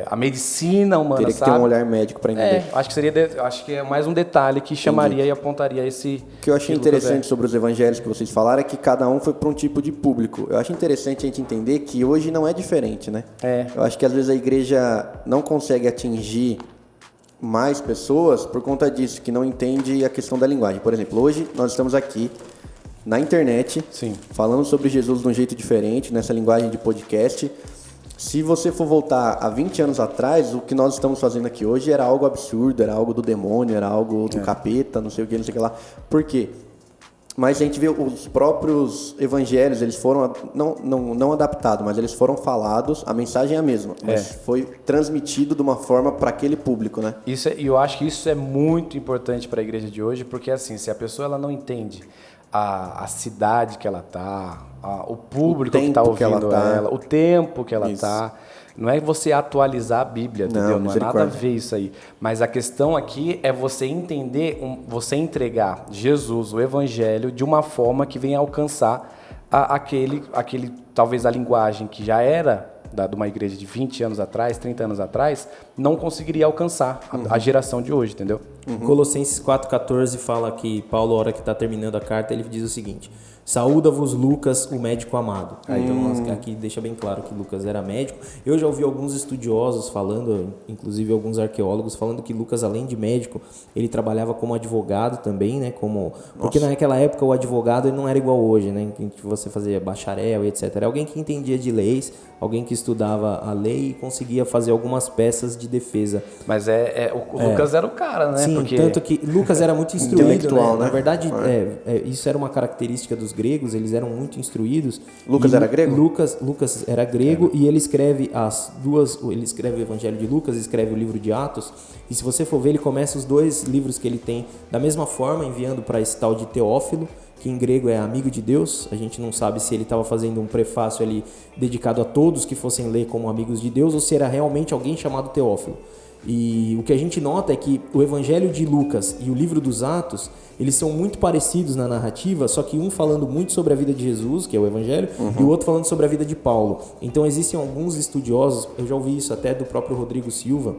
a medicina humana teria que ter um olhar médico para entender. Acho que é mais um detalhe que chamaria e apontaria esse. O que eu achei interessante sobre os evangelhos que vocês falaram é que cada um foi para um tipo de público. Eu acho interessante a gente entender que hoje não é diferente, né? Eu acho que às vezes a igreja não consegue atingir mais pessoas por conta disso, que não entende a questão da linguagem. Por exemplo, hoje nós estamos aqui na internet, falando sobre Jesus de um jeito diferente, nessa linguagem de podcast. Se você for voltar a 20 anos atrás, o que nós estamos fazendo aqui hoje era algo absurdo, era algo do demônio, era algo do capeta, não sei o que lá. Por quê? Mas a gente vê os próprios evangelhos, eles foram não adaptados, mas eles foram falados, a mensagem é a mesma, mas foi transmitido de uma forma para aquele público, né? E eu acho que isso é muito importante para a igreja de hoje, porque assim, se a pessoa ela não entende a cidade que ela está, o público que está ouvindo ela, o tempo que ela está... Não é você atualizar a Bíblia, entendeu? Não é nada a ver isso aí. Mas a questão aqui é você entender, você entregar Jesus, o Evangelho, de uma forma que venha alcançar aquele talvez a linguagem que já era de uma igreja de 20 anos atrás, 30 anos atrás, não conseguiria alcançar a geração de hoje, entendeu? Colossenses 4,14 fala que Paulo, a hora que está terminando a carta, ele diz o seguinte: Saúda-vos Lucas, o médico amado. Então aqui deixa bem claro que Lucas era médico. Eu já ouvi alguns estudiosos falando, inclusive alguns arqueólogos, falando que Lucas, além de médico, ele trabalhava como advogado também, né? Porque naquela época o advogado ele não era igual hoje, né? Em que você fazia bacharel, etc. Era alguém que entendia de leis, alguém que estudava a lei e conseguia fazer algumas peças de defesa. Mas o Lucas era o cara, né? Sim, porque... tanto que Lucas era muito instruído, Intelectual, né? Na verdade, isso era uma característica dos gregos, eles eram muito instruídos. Lucas era grego? Lucas era grego e ele escreve ele escreve o Evangelho de Lucas, escreve o livro de Atos, e se você for ver, ele começa os 2 livros que ele tem da mesma forma, enviando para esse tal de Teófilo, que em grego é amigo de Deus. A gente não sabe se ele estava fazendo um prefácio ali dedicado a todos que fossem ler como amigos de Deus ou se era realmente alguém chamado Teófilo. E o que a gente nota é que o Evangelho de Lucas e o livro dos Atos, eles são muito parecidos na narrativa, só que um falando muito sobre a vida de Jesus, que é o Evangelho, e o outro falando sobre a vida de Paulo. Então existem alguns estudiosos, eu já ouvi isso até do próprio Rodrigo Silva,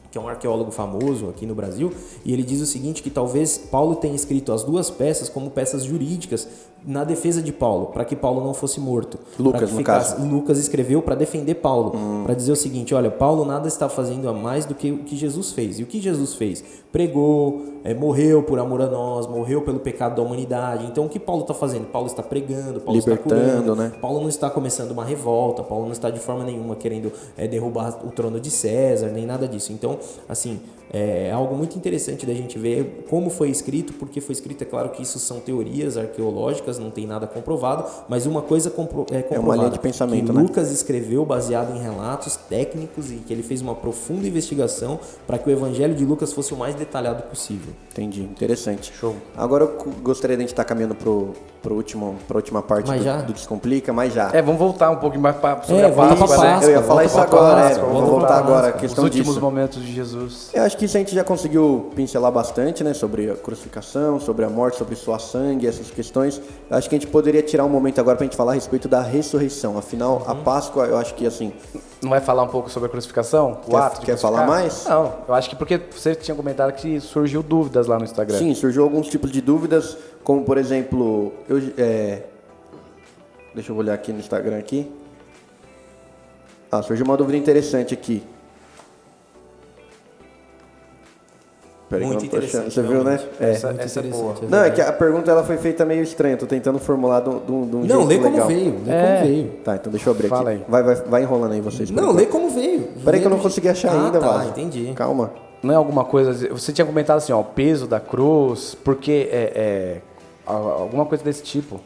que é um arqueólogo famoso aqui no Brasil, e ele diz o seguinte, que talvez Paulo tenha escrito as 2 peças como peças jurídicas na defesa de Paulo, para que Paulo não fosse morto. Lucas, no caso. Lucas escreveu para defender Paulo, para dizer o seguinte, olha, Paulo nada está fazendo a mais do que o que Jesus fez. E o que Jesus fez? Pregou, morreu por amor a nós, morreu pelo pecado da humanidade. Então o que Paulo está fazendo? Paulo está pregando, Paulo libertando, está curando, né? Paulo não está começando uma revolta, Paulo não está de forma nenhuma querendo derrubar o trono de César, nem nada disso. Então, assim, é algo muito interessante da gente ver como foi escrito, porque foi escrito, é claro que isso são teorias arqueológicas, não tem nada comprovado, mas uma coisa é comprovada. É uma linha de pensamento, que né? Lucas escreveu baseado em relatos técnicos e que ele fez uma profunda investigação para que o Evangelho de Lucas fosse o mais detalhado possível. Entendi, interessante. Show. Agora eu gostaria de a gente estar caminhando pra última parte do Descomplica, mas já. Vamos voltar um pouquinho mais sobre a volta pra Páscoa, né? Eu ia falar isso agora, vamos voltar agora, a Os questão últimos disso. momentos de Jesus. Eu acho que isso a gente já conseguiu pincelar bastante, né, sobre a crucificação, sobre a morte, sobre suar sangue, essas questões. Eu acho que a gente poderia tirar um momento agora pra gente falar a respeito da ressurreição. Afinal, a Páscoa, eu acho que assim... Não vai falar um pouco sobre a crucificação? O ato de Quer falar crucificar? mais? Não, eu acho que porque você tinha comentado que surgiu dúvidas lá no Instagram. Sim, surgiu alguns tipos de dúvidas, como por exemplo, deixa eu olhar aqui no Instagram aqui. Surgiu uma dúvida interessante aqui. Peraí, Muito interessante. você viu, né? Essa é boa. Não, é que a pergunta ela foi feita meio estranha, tô tentando formular de um jeito Não, lê como legal. veio, como veio. Tá, então deixa eu abrir Fala aqui. aí. Vai enrolando aí vocês. Não, lê como veio. Peraí que eu não consegui achar ainda, tá, Vaso. entendi. Calma. Não é alguma coisa... Você tinha comentado assim, ó, o peso da cruz, porque alguma coisa desse tipo.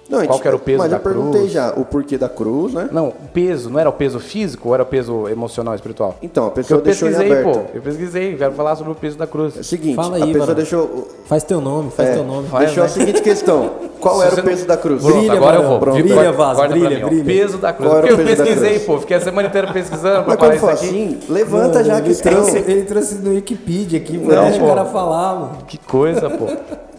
Não, Qual que era o peso da cruz? Mas eu perguntei já o porquê da cruz, né? Não, o peso, não era o peso físico ou era o peso emocional, espiritual? Então, a Porque pessoa eu deixou em pesquisei, aberto. pô. Eu pesquisei, eu quero falar sobre o peso da cruz. É o seguinte, Fala aí, a pessoa Varão. deixou... Faz teu nome, teu nome. Deixou a seguinte questão. Qual Se era você o peso não- da cruz? Pronto, Brilha, agora eu Varão. vou. Pronto. Brilha, Guarda Vaso, pra brilha, mim, ó. brilha. O peso da cruz. Qual era o Porque eu peso da pesquisei, cruz? pô. Fiquei a semana inteira pesquisando pra Mas falar como isso for aqui. assim, levanta já a questão. Ele trouxe no Wikipedia aqui, Não, pra deixa o pô. cara falar, mano. Que coisa, pô.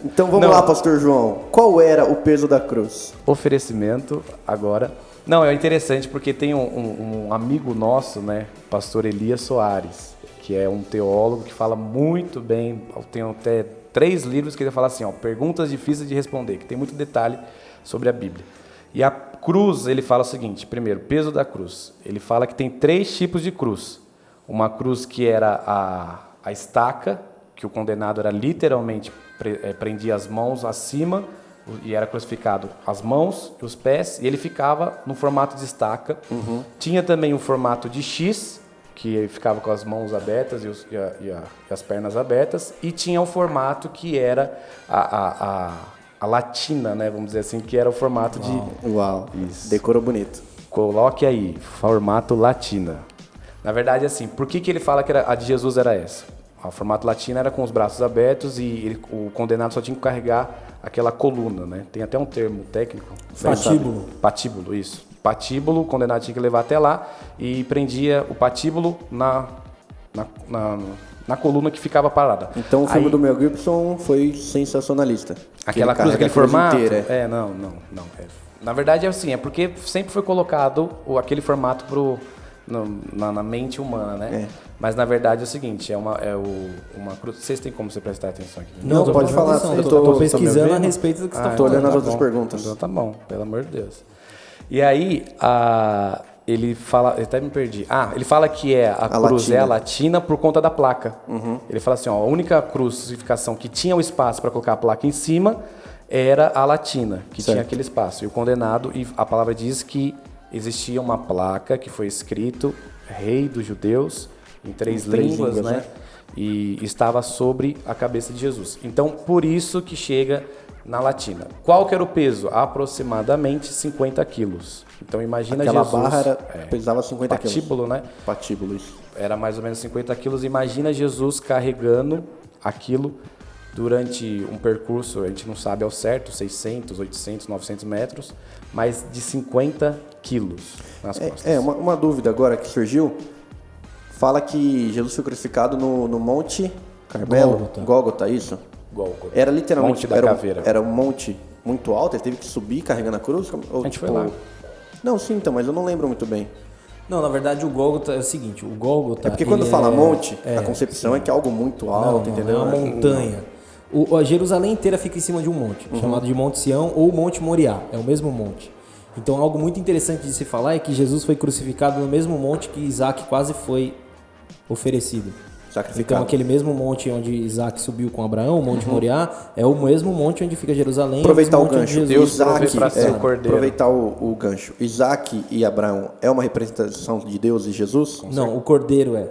Então vamos Não. lá, pastor João. Qual era o peso da cruz? Oferecimento agora. Não, é interessante porque tem um amigo nosso, né, pastor Elias Soares, que é um teólogo que fala muito bem, tem até 3 livros que ele fala assim, ó, perguntas difíceis de responder, que tem muito detalhe sobre a Bíblia. E a cruz, ele fala o seguinte, primeiro, peso da cruz. Ele fala que tem 3 tipos de cruz. Uma cruz que era a estaca, que o condenado era literalmente prendia as mãos acima e era crucificado as mãos e os pés, e ele ficava no formato de estaca. Tinha também um formato de X, que ele ficava com as mãos abertas e as pernas abertas, e tinha um formato que era a latina, né, vamos dizer assim, que era o formato de... Uau, Isso. decorou bonito. Coloque aí, formato latina. Na verdade, assim, por que ele fala que a de Jesus era essa? O formato latino era com os braços abertos e o condenado só tinha que carregar aquela coluna, né? Tem até um termo técnico. Patíbulo. Patíbulo, isso. Patíbulo, o condenado tinha que levar até lá e prendia o patíbulo na coluna que ficava parada. Então o filme Aí, do Mel Gibson foi sensacionalista. aquela Que cruz, ele carrega aquele a cruz formato? inteira. Não. Na verdade é assim, é porque sempre foi colocado aquele formato na mente humana, né? É. Mas na verdade é o seguinte, uma cruz. Vocês têm como você prestar atenção aqui? Não, pode falar. Eu tô pesquisando a respeito do que você tá Tô falando. olhando as outras perguntas. Então tá bom, pelo amor de Deus. E aí, ele fala, eu até me perdi. Ele fala que a cruz latina. é a latina por conta da placa. Ele fala assim, ó, a única crucificação que tinha o espaço para colocar a placa em cima era a latina, que Certo. tinha aquele espaço. E o condenado, e a palavra diz que existia uma placa que foi escrito Rei dos Judeus, em três línguas, né? E estava sobre a cabeça de Jesus. Então, por isso que chega na latina. Qual que era o peso? Aproximadamente 50 quilos. Então, imagina Aquela Jesus... barra pesava 50 quilos. patíbulo, né? Patíbulo, isso. Era mais ou menos 50 quilos. Imagina Jesus carregando aquilo durante um percurso, a gente não sabe ao certo, 600, 800, 900 metros, mas de 50 quilos nas costas. Uma dúvida agora que surgiu. Fala que Jesus foi crucificado no Monte Carmelo. Gólgota, isso? Gólgota. Era literalmente... Monte da Caveira. Era um monte muito alto, ele teve que subir carregando a cruz? Ou, A gente foi lá. Não, sim, então, mas eu não lembro muito bem. Não, na verdade o Gólgota é o seguinte, o Gólgota... É porque quando fala monte, a concepção é que é algo muito alto, entendeu? É uma montanha. A Jerusalém inteira fica em cima de um monte, chamado de Monte Sião ou Monte Moriá, é o mesmo monte. Então algo muito interessante de se falar é que Jesus foi crucificado no mesmo monte que Isaac quase foi oferecido. Sacrificado. Então aquele mesmo monte onde Isaac subiu com Abraão, o Monte Moriá, é o mesmo monte onde fica Jerusalém. Aproveitar o mesmo monte onde gancho. Jesus Isaac, para ser o cordeiro. aproveitar o gancho. Isaac e Abraão é uma representação de Deus e Jesus? Não, o cordeiro é.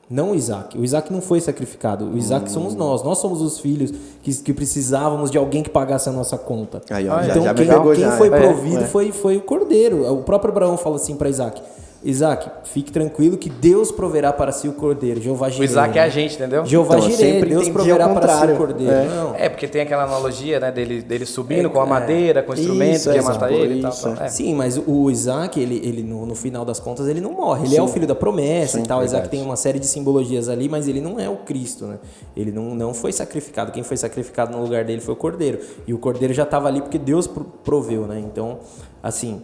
Não o Isaac. O Isaac não foi sacrificado. O Isaac somos nós. Nós somos os filhos que precisávamos de alguém que pagasse a nossa conta. Aí, ó, Então já me quem pegou foi já. provido foi o cordeiro. O próprio Abraão fala assim para Isaac: Isaac, fique tranquilo que Deus proverá para si o cordeiro. Jeová Jireh. O Isaac é a gente, entendeu? Jeová Então, eu Jireh, sempre Deus entendi proverá ao para si o contrário. cordeiro. É. Não. Porque tem aquela analogia, né, dele subindo com a madeira, com o instrumento Isso, que ia exato, matar ele e isso, tal. Sim, mas o Isaac, ele no final das contas, ele não morre. Ele é o filho da promessa e tal. verdade. Isaac tem uma série de simbologias ali, mas ele não é o Cristo, né? Ele não foi sacrificado. Quem foi sacrificado no lugar dele foi o cordeiro. E o cordeiro já estava ali porque Deus proveu, né? Então, assim...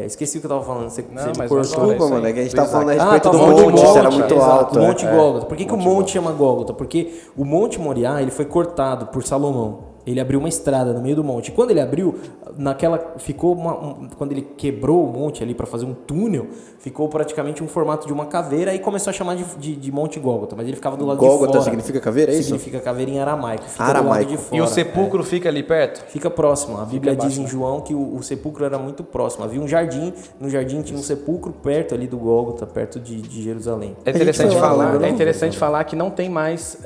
esqueci o que eu tava falando. Você me mas cortou. Desculpa, mano, é que a gente tava falando a Ah, respeito tá do falando monte, se era muito exato, alto. o Monte Gólgota. Por que o Monte monte chama Gólgota? Porque o Monte Moriá, ele foi cortado por Salomão. Ele abriu uma estrada no meio do monte. E quando ele abriu, quando ele quebrou o monte ali para fazer um túnel, ficou praticamente um formato de uma caveira e começou a chamar de Monte Gólgota. Mas ele ficava do lado de fora. Gólgota significa caveira, é isso? Significa caveira em aramaico. Fica do Aramaico. lado de fora. E o sepulcro fica ali perto? Fica próximo. A Bíblia diz abaixo, em João que o sepulcro era muito próximo. Havia um jardim, no jardim tinha um sepulcro perto ali do Gólgota, perto de Jerusalém. É interessante falar que não tem mais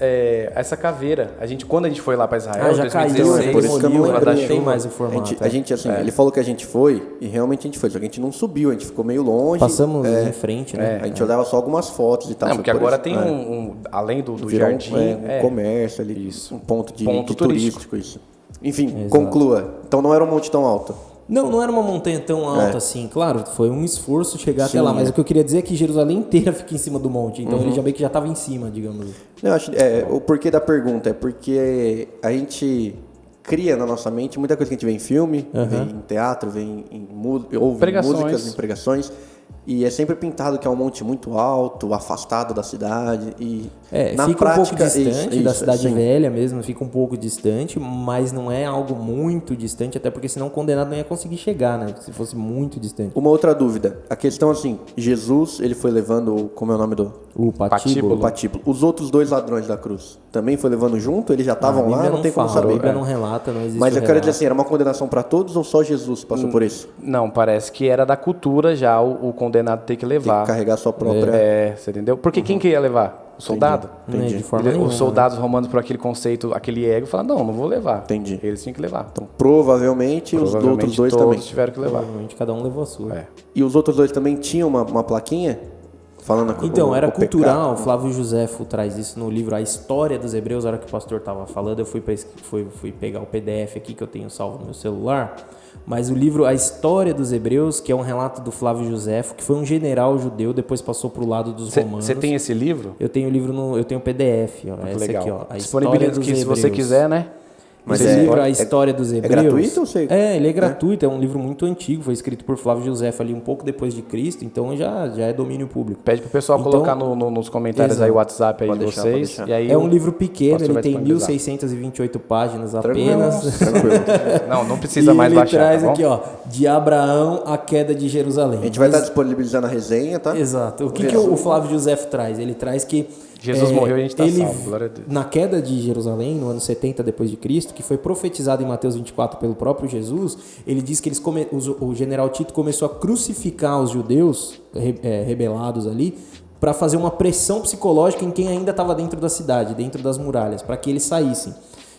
essa caveira. Quando a gente foi lá para Israel, Já caiu, 2016, por isso que eu não demoliu, lembrei. não tem mais o formato. A gente assim, ele falou que a gente foi, e realmente a gente foi, só que a gente não subiu, a gente ficou meio longe. Passamos em frente, né? A gente olhava só algumas fotos e tal. Não, porque por agora isso. tem além do Virou jardim, um comércio ali, Isso. um ponto de Ponto turístico, isso. Enfim, Exato. conclua. Então não era um monte tão alto. Não era uma montanha tão alta assim. Claro, foi um esforço chegar até lá. Mas o que eu queria dizer é que Jerusalém inteira fica em cima do monte. Então ele já meio que já estava em cima, digamos. Eu acho, o porquê da pergunta é porque a gente cria na nossa mente muita coisa que a gente vê em filme, vê em teatro, vê ouve Pregações. músicas, em pregações. E é sempre pintado que é um monte muito alto, afastado da cidade. E na fica prática, um pouco distante da cidade sim. velha mesmo, fica um pouco distante, mas não é algo muito distante, até porque senão o condenado não ia conseguir chegar, né? Se fosse muito distante. Uma outra dúvida. A questão assim, Jesus, ele foi levando, como é o nome do... O patíbulo. O patíbulo. Os outros dois ladrões da cruz também foi levando junto? Eles já estavam lá? Não tem como A saber. Bíblia não relata, não existe. Mas eu o quero dizer relato. assim, era uma condenação para todos ou só Jesus passou por isso? Não, parece que era da cultura já o condenado ter que levar. Tem que carregar a sua própria... Você entendeu? Porque quem que ia levar? O soldado? Entendi. De forma nenhuma, Os soldados romanos, por aquele conceito, aquele ego, falaram, não vou levar. Entendi. Eles tinham que levar. Então, provavelmente os outros dois todos também. tiveram que levar. Provavelmente cada um levou a sua. E os outros dois também tinham uma plaquinha falando Então, era o cultural. pecado. Flávio Josefo traz isso no livro A História dos Hebreus. A hora que o pastor estava falando, eu fui pegar o PDF aqui que eu tenho salvo no meu celular. Mas o livro A História dos Hebreus, que é um relato do Flávio Josefo, que foi um general judeu, depois passou para o lado dos romanos. Você tem esse livro? Eu tenho o livro eu tenho o PDF, ó, essa legal. aqui, ó. A História Disponibiliza dos aqui se você Hebreus. quiser, né? Mas Esse livro, A História dos Hebreus... É gratuito ou você... Ele é gratuito, é um livro muito antigo, foi escrito por Flávio Josefo ali um pouco depois de Cristo, então já é domínio público. Pede pro pessoal Então, colocar nos comentários aí o WhatsApp aí Pode de deixar, vocês. pode deixar. E aí É um livro pequeno, pastor ele vai tem disponibilizar. 1628 páginas apenas. Tranquilo. Não precisa mais ele baixar, traz tá bom? aqui, ó, de Abraão à queda de Jerusalém. A gente vai estar disponibilizando a resenha, tá? Exato. O que o Flávio Josefo traz? Ele traz que Jesus morreu e a gente tá ele, salvo, glória a Deus. Na queda de Jerusalém, no ano 70 depois de Cristo, que foi profetizado em Mateus 24 pelo próprio Jesus, ele diz que o general Tito começou a crucificar os judeus rebelados ali para fazer uma pressão psicológica em quem ainda estava dentro da cidade, dentro das muralhas, para que eles saíssem.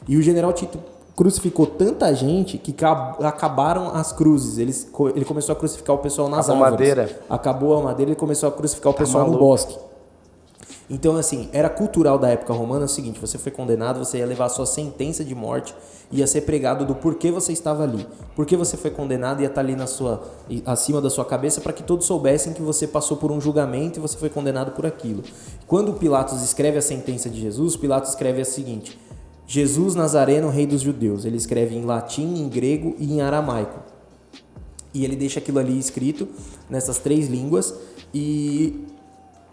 E o general Tito crucificou tanta gente que acabaram as cruzes. Ele começou a crucificar o pessoal nas Acabou árvores. madeira. Acabou a madeira e começou a crucificar o pessoal no bosque. Então, assim, era cultural da época romana o seguinte: você foi condenado, você ia levar a sua sentença de morte, ia ser pregado do porquê você estava ali. Porque você foi condenado, ia estar ali acima da sua cabeça para que todos soubessem que você passou por um julgamento e você foi condenado por aquilo. Quando Pilatos escreve a sentença de Jesus, Pilatos escreve a seguinte: Jesus Nazareno, rei dos judeus. Ele escreve em latim, em grego e em aramaico. E ele deixa aquilo ali escrito nessas 3 línguas e...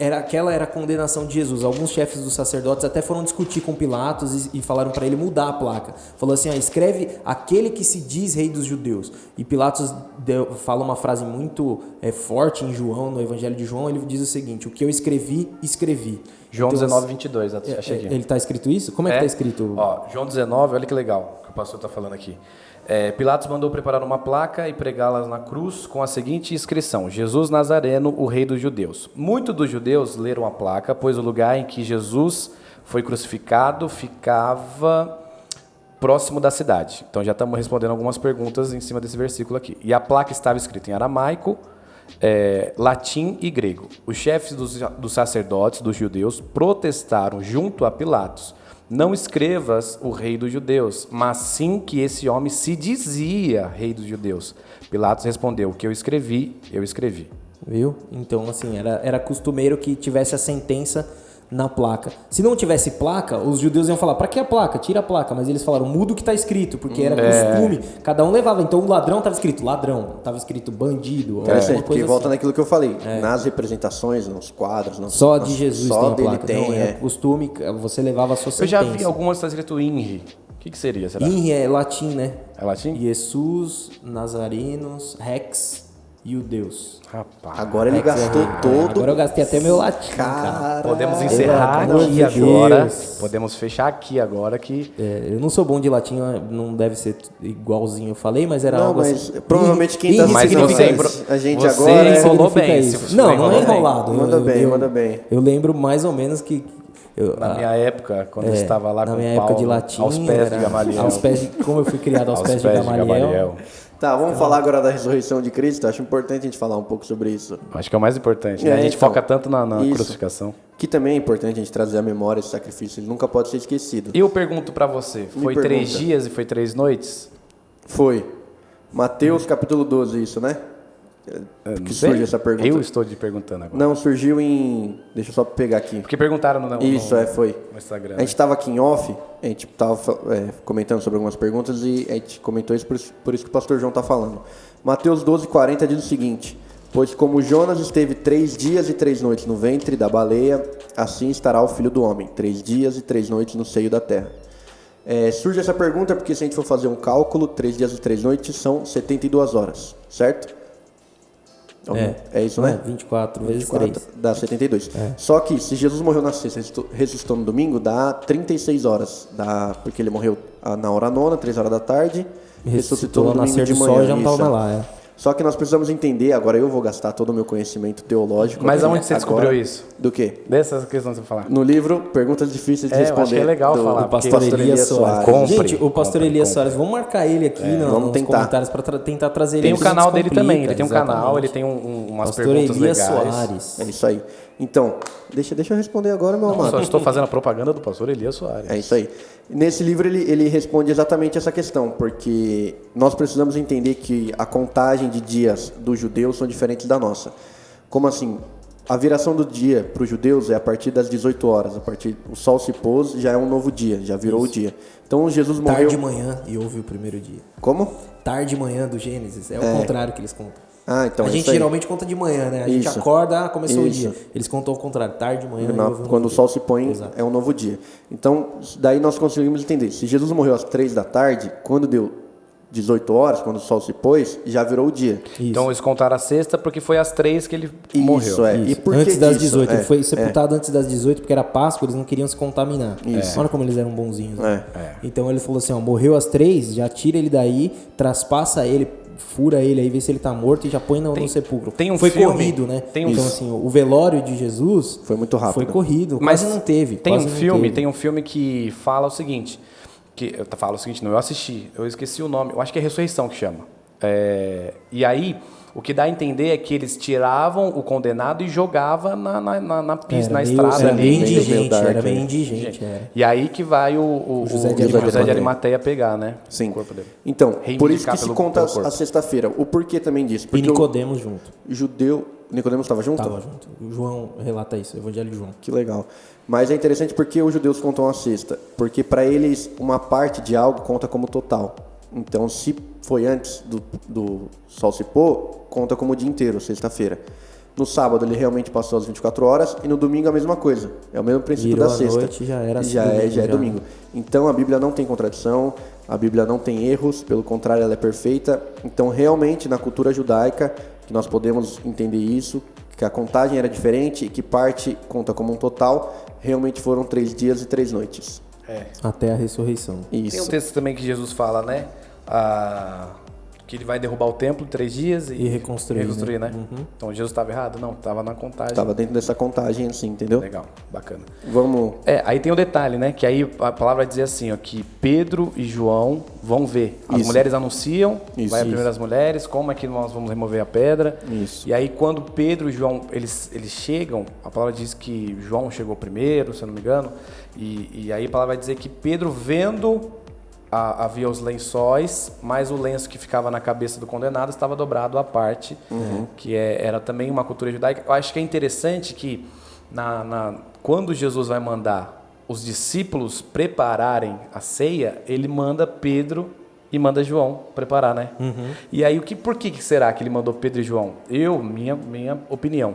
Aquela era a condenação de Jesus. Alguns chefes dos sacerdotes até foram discutir com Pilatos e falaram para ele mudar a placa. Falou assim: escreve aquele que se diz rei dos judeus. E Pilatos fala uma frase muito forte em João, no Evangelho de João. Ele diz o seguinte: o que eu escrevi, escrevi. João então, 19, 22, achei aqui. Ele está escrito isso? Como é que está escrito? Ó, João 19, olha que legal que o pastor está falando aqui. Pilatos mandou preparar uma placa e pregá-la na cruz com a seguinte inscrição: Jesus Nazareno, o rei dos judeus. Muitos dos judeus leram a placa, pois o lugar em que Jesus foi crucificado ficava próximo da cidade. Então já estamos respondendo algumas perguntas em cima desse versículo aqui. E a placa estava escrita em aramaico, latim e grego. Os chefes dos sacerdotes, dos judeus, protestaram junto a Pilatos: não escrevas o rei dos judeus, mas sim que esse homem se dizia rei dos judeus. Pilatos respondeu: o que eu escrevi, eu escrevi. Viu? Então, assim, era costumeiro que tivesse a sentença na placa. Se não tivesse placa, os judeus iam falar: para que a placa? Tira a placa. Mas eles falaram: muda o que está escrito, porque era costume. Cada um levava. Então, o ladrão estava escrito ladrão, estava escrito bandido. Interessante, porque coisa volta assim. naquilo que eu falei. Nas representações, nos quadros... Só de Jesus só tem a dele placa. tem, Não, era costume, você levava a sua sentença. Eu já vi algumas que está escrito INRI. O que seria, será? INRI é latim, né? É latim? Jesus, Nazarenos, Rex, Judeus. Rapaz. Agora ele gastou todo... Agora eu gastei até meu latim, Cara... Podemos encerrar Pelo amor aqui de agora. Deus. Podemos fechar aqui agora que... Eu não sou bom de latim, não deve ser igualzinho eu falei, mas era Não, algo mas assim. provavelmente quem tá Mas assistindo você- a gente você agora... enrolou significa bem, isso. se Não é enrolou bem. enrolado. Manda bem. Eu lembro mais ou menos que... Na minha época, quando eu estava lá na com minha o Paulo, época de latim, aos pés de era- Gamaliel. como eu fui criado aos pés de Gamaliel. Tá, vamos falar agora da ressurreição de Cristo. Acho importante a gente falar um pouco sobre isso. Acho que é o mais importante, né? A gente então, foca tanto na isso. crucificação. Que também é importante a gente trazer a memória, esse sacrifício. Ele nunca pode ser esquecido. E eu pergunto pra você, foi 3 pergunta. dias e foi 3 noites? Foi. Mateus capítulo 12, isso, né? Eu não Que sei. surge essa pergunta. Eu estou te perguntando agora. Não, surgiu em... Deixa eu só pegar aqui. Porque perguntaram Isso, foi. no Instagram. A gente estava aqui em off, a gente estava comentando sobre algumas perguntas e a gente comentou isso, por isso que o pastor João está falando. Mateus 12:40 diz o seguinte: pois como Jonas esteve 3 dias e 3 noites no ventre da baleia, assim estará o Filho do Homem, 3 dias e 3 noites no seio da terra. Surge essa pergunta porque se a gente for fazer um cálculo, 3 dias e 3 noites são 72 horas, certo? É isso, né? 24 vezes 24 3. dá 72. Só que se Jesus morreu na sexta e ressuscitou no domingo, dá 36 horas. Porque ele morreu na hora 9, 3 horas da tarde, ressuscitou no ao domingo nascer de do manhã. sol já não isso. estava lá. Só que nós precisamos entender, agora eu vou gastar todo o meu conhecimento teológico. Mas aqui, aonde você descobriu isso? Do quê? Dessas questões que você falar. No livro Perguntas Difíceis de Eu Responder. acho que é legal do falar, do porque- pastor Elias Soares. Compre. Gente, o pastor Elias Soares, vamos marcar ele aqui vamos nos tentar. comentários para tentar trazer ele. Tem o aqui, canal não dele descomplica, também. Ele tem um canal, exatamente. ele tem umas Pastor perguntas Elias legais. Soares. É isso aí. Então, deixa eu responder agora, meu amado. Só estou fazendo a propaganda do pastor Elias Soares. É isso aí. Nesse livro ele responde exatamente essa questão, porque nós precisamos entender que a contagem de dias dos judeus são diferentes da nossa. Como assim? A viração do dia para os judeus é a partir das 18 horas. O sol se pôs, já é um novo dia, já virou o dia. Então Jesus morreu... Tarde de manhã e houve o primeiro dia. Como? Tarde de manhã do Gênesis. É o contrário que eles contam. Ah, então A gente geralmente conta de manhã, né? A gente acorda, começou o dia. Eles contam ao contrário. Tarde de manhã e houve quando o sol se põe, Exato. é um novo dia. Então, daí nós conseguimos entender. Se Jesus morreu às 3 da tarde, quando deu 18 horas, quando o sol se pôs, já virou o dia. Isso. Então eles contaram a sexta porque foi às 3 que ele morreu. Isso, é. Isso. E por antes que das disso? 18. Ele foi sepultado antes das 18 porque era Páscoa, eles não queriam se contaminar. Isso. Olha como eles eram bonzinhos. Né? É. Então ele falou assim, ó, morreu às 3, já tira ele daí, traspassa ele, fura ele aí, vê se ele tá morto e já põe no sepulcro. Foi filme, corrido, né? Então assim, o velório de Jesus foi muito rápido. Foi corrido, Mas quase não teve. Tem um filme que fala o seguinte, eu assisti, eu esqueci o nome, eu acho que é Ressurreição que chama. E aí, o que dá a entender é que eles tiravam o condenado e jogavam na pista, na estrada. Era bem ali. indigente. E aí que vai o José de Arimateia pegar, né? Sim. O corpo dele. Então, por isso que Reivindicar se pelo conta corpo. a sexta-feira. O porquê também disso? E Porque Nicodemos junto. o judeu... Nicodemos estava junto? Tava junto. O João relata isso, o Evangelho de João. Que legal. Mas é interessante porque os judeus contam a sexta. Porque para eles, uma parte de algo conta como total. Então, se foi antes do sol se pôr, conta como o dia inteiro, sexta-feira. No sábado, ele realmente passou as 24 horas. E no domingo, a mesma coisa. É o mesmo princípio da sexta. Noite, já era já é domingo. Então, a Bíblia não tem contradição. A Bíblia não tem erros. Pelo contrário, ela é perfeita. Então, realmente, na cultura judaica, que nós podemos entender isso, que a contagem era diferente e que parte conta como um total, realmente foram 3 dias e 3 noites. Até a ressurreição. Isso. Tem um texto também que Jesus fala, né? Que ele vai derrubar o templo em 3 dias e reconstruir, né? Uhum. Então Jesus estava errado? Não, estava na contagem. Estava dentro dessa contagem, assim, entendeu? Legal, bacana. Vamos... Aí tem o detalhe, né? Que aí a palavra vai dizer assim, ó, que Pedro e João vão ver. As mulheres anunciam, vai primeiro as mulheres, como é que nós vamos remover a pedra. Isso. E aí quando Pedro e João, eles chegam, a palavra diz que João chegou primeiro, se eu não me engano, e aí a palavra vai dizer que Pedro vendo... havia os lençóis, mas o lenço que ficava na cabeça do condenado estava dobrado à parte, que era também uma cultura judaica. Eu acho que é interessante que quando Jesus vai mandar os discípulos prepararem a ceia, ele manda Pedro e manda João preparar, né? E aí, por que será que ele mandou Pedro e João? Minha opinião.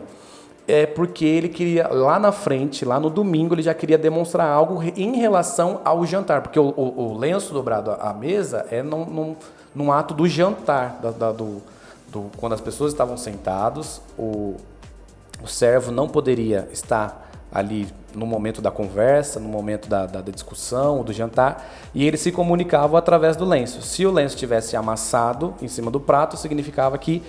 É porque ele queria, lá na frente, lá no domingo, ele já queria demonstrar algo em relação ao jantar. Porque o lenço dobrado à mesa é num ato do jantar, quando as pessoas estavam sentadas, o servo não poderia estar ali no momento da conversa, no momento da discussão, do jantar, e eles se comunicavam através do lenço. Se o lenço tivesse amassado em cima do prato, significava que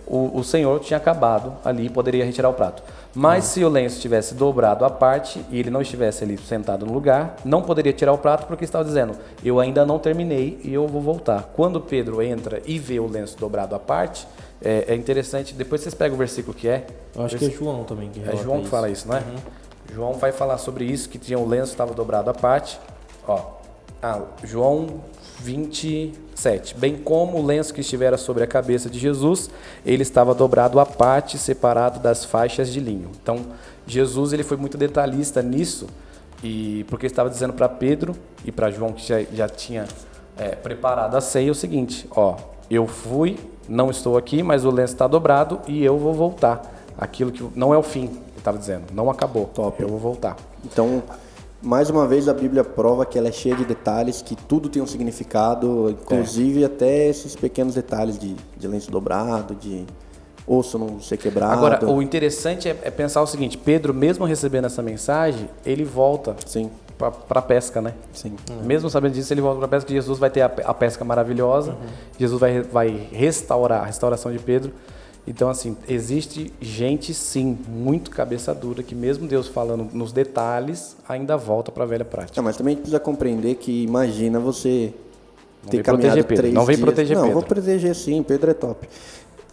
o Senhor tinha acabado ali e poderia retirar o prato. Mas se o lenço tivesse dobrado à parte e ele não estivesse ali sentado no lugar, não poderia tirar o prato porque estava dizendo, eu ainda não terminei e eu vou voltar. Quando Pedro entra e vê o lenço dobrado à parte, é interessante, depois vocês pegam o versículo que é. Eu acho que é João também que relata É João que fala isso, não é? João vai falar sobre isso, que tinha o lenço estava dobrado à parte. João 27. Bem como o lenço que estivera sobre a cabeça de Jesus, ele estava dobrado à parte, separado das faixas de linho. Então, Jesus ele foi muito detalhista nisso, porque estava dizendo para Pedro e para João, que já tinha preparado a ceia, o seguinte, eu fui, não estou aqui, mas o lenço está dobrado e eu vou voltar. Aquilo que não é o fim, ele estava dizendo, não acabou, eu vou voltar. Então, mais uma vez a Bíblia prova que ela é cheia de detalhes, que tudo tem um significado, inclusive até esses pequenos detalhes de lenço dobrado, de osso não ser quebrado. Agora, o interessante é pensar o seguinte, Pedro, mesmo recebendo essa mensagem, ele volta para a pesca, né? Sim. Mesmo sabendo disso, ele volta para a pesca, que Jesus vai ter a pesca maravilhosa, Jesus vai restaurar a restauração de Pedro. Então, assim, existe gente, sim, muito cabeça dura, que mesmo Deus falando nos detalhes, ainda volta para a velha prática. Mas também a gente precisa compreender que, imagina você ter vem caminhado proteger Pedro. 3 Não vem dias... proteger Pedro. Não, vou proteger sim, Pedro é top.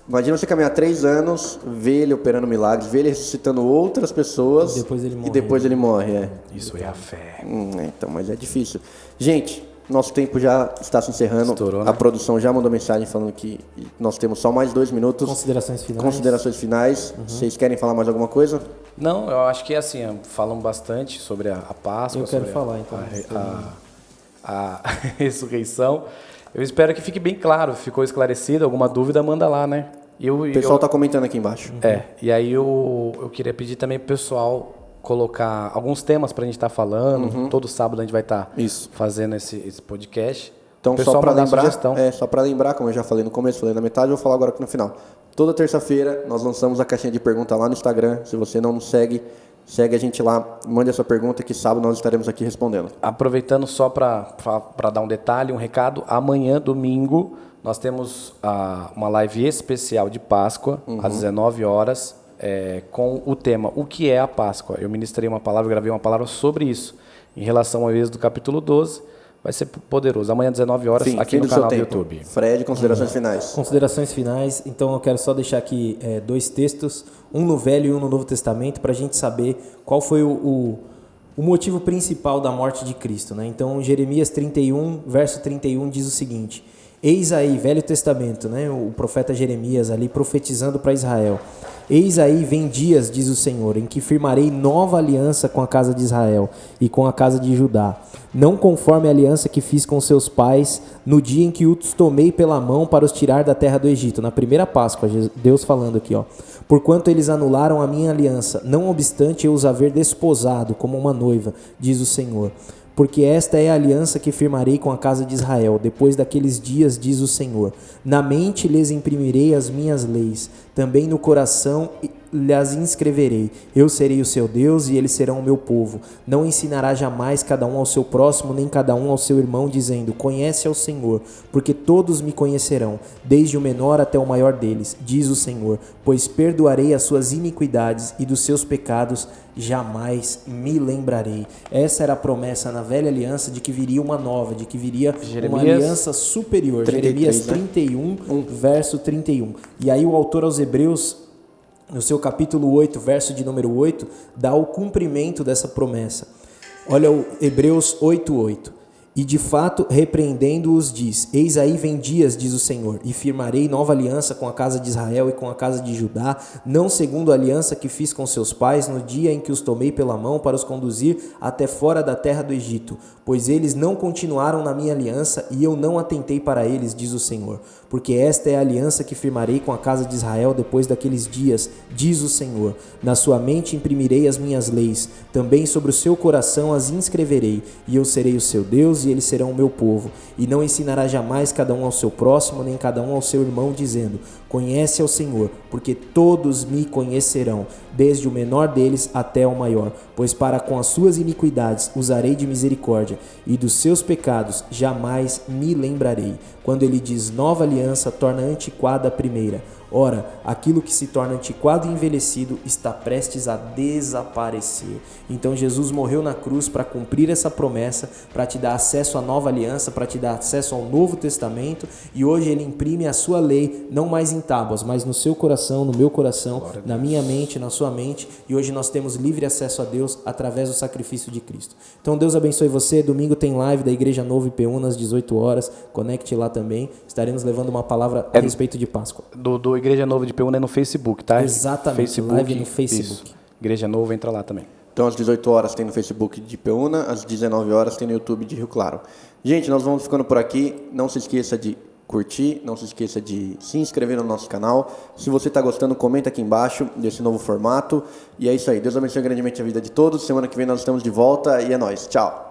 Imagina você caminhar 3 anos, ver ele operando milagres, ver ele ressuscitando outras pessoas e depois ele morre. É. Isso é a fé. Então, mas é difícil. Gente, Nosso tempo já está se encerrando. Estourou, né? A produção já mandou mensagem falando que nós temos só mais 2 minutos. Considerações finais. Considerações finais. Vocês querem falar mais alguma coisa? Não, eu acho que assim, falamos bastante sobre a Páscoa, Eu quero sobre falar, então. a ressurreição. Eu espero que fique bem claro, ficou esclarecido. Alguma dúvida, manda lá, né? O pessoal está comentando aqui embaixo. E aí eu queria pedir também pro pessoal colocar alguns temas para a gente estar falando. Todo sábado a gente vai estar fazendo esse podcast. Então, pessoal só para lembrar, sugestão. só para lembrar, como eu já falei no começo, falei na metade, eu vou falar agora aqui no final. Toda terça-feira nós lançamos a caixinha de pergunta lá no Instagram. Se você não nos segue, segue a gente lá, mande a sua pergunta que sábado nós estaremos aqui respondendo. Aproveitando só para dar um detalhe, um recado, amanhã, domingo, nós temos uma live especial de Páscoa, às 19 horas, com o tema O que é a Páscoa? Eu ministrei uma palavra, gravei uma palavra sobre isso, em relação ao Êxodo capítulo 12, vai ser poderoso. Amanhã, 19 horas, aqui no canal do YouTube. Fred, considerações finais. Considerações finais. Então eu quero só deixar aqui 2 textos, um no Velho e um no Novo Testamento, para a gente saber qual foi o motivo principal da morte de Cristo, né? Então Jeremias 31, verso 31 diz o seguinte: eis aí, Velho Testamento, né? O profeta Jeremias ali profetizando para Israel. Eis aí vem dias, diz o Senhor, em que firmarei nova aliança com a casa de Israel e com a casa de Judá, não conforme a aliança que fiz com seus pais no dia em que os tomei pela mão para os tirar da terra do Egito. Na primeira Páscoa, Deus falando aqui, ó. Porquanto eles anularam a minha aliança, não obstante eu os haver desposado como uma noiva, diz o Senhor. Porque esta é a aliança que firmarei com a casa de Israel, depois daqueles dias, diz o Senhor. Na mente lhes imprimirei as minhas leis, também no coração lhes inscreverei. Eu serei o seu Deus e eles serão o meu povo. Não ensinará jamais cada um ao seu próximo, nem cada um ao seu irmão, dizendo: conhece ao Senhor, porque todos me conhecerão, desde o menor até o maior deles, diz o Senhor. Pois perdoarei as suas iniquidades e dos seus pecados jamais me lembrarei. Essa era a promessa na velha aliança de que viria uma nova, de que viria uma aliança superior. 33, Jeremias 31, verso 31. E aí o autor aos Hebreus, no seu capítulo 8, verso de número 8, dá o cumprimento dessa promessa. Olha o Hebreus 8:8. E de fato, repreendendo-os, diz: eis aí vem dias, diz o Senhor, e firmarei nova aliança com a casa de Israel e com a casa de Judá, não segundo a aliança que fiz com seus pais no dia em que os tomei pela mão para os conduzir até fora da terra do Egito, pois eles não continuaram na minha aliança e eu não atentei para eles, diz o Senhor. Porque esta é a aliança que firmarei com a casa de Israel depois daqueles dias, diz o Senhor. Na sua mente imprimirei as minhas leis, também sobre o seu coração as inscreverei, e eu serei o seu Deus e eles serão o meu povo. E não ensinará jamais cada um ao seu próximo, nem cada um ao seu irmão, dizendo: conhece ao Senhor, porque todos me conhecerão, desde o menor deles até o maior. Pois para com as suas iniquidades usarei de misericórdia, e dos seus pecados jamais me lembrarei. Quando ele diz nova aliança, torna antiquada a primeira. Ora, aquilo que se torna antiquado e envelhecido está prestes a desaparecer. Então Jesus morreu na cruz para cumprir essa promessa, para te dar acesso à nova aliança, para te dar acesso ao Novo Testamento, e hoje ele imprime a sua lei, não mais em tábuas, mas no seu coração, no meu coração, na minha mente, na sua mente, e hoje nós temos livre acesso a Deus através do sacrifício de Cristo. Então Deus abençoe você. Domingo tem live da Igreja Nova Ipeúna às 18 horas, conecte lá também, estaremos levando uma palavra a respeito de Páscoa. Do Igreja Nova de Ipeúna é no Facebook, tá? Exatamente, Facebook, live no Facebook. Isso. Igreja Nova, entra lá também. Então, às 18 horas tem no Facebook de Ipeúna, às 19 horas tem no YouTube de Rio Claro. Gente, nós vamos ficando por aqui. Não se esqueça de curtir, não se esqueça de se inscrever no nosso canal. Se você está gostando, comenta aqui embaixo desse novo formato. E é isso aí. Deus abençoe grandemente a vida de todos. Semana que vem nós estamos de volta e é nóis. Tchau.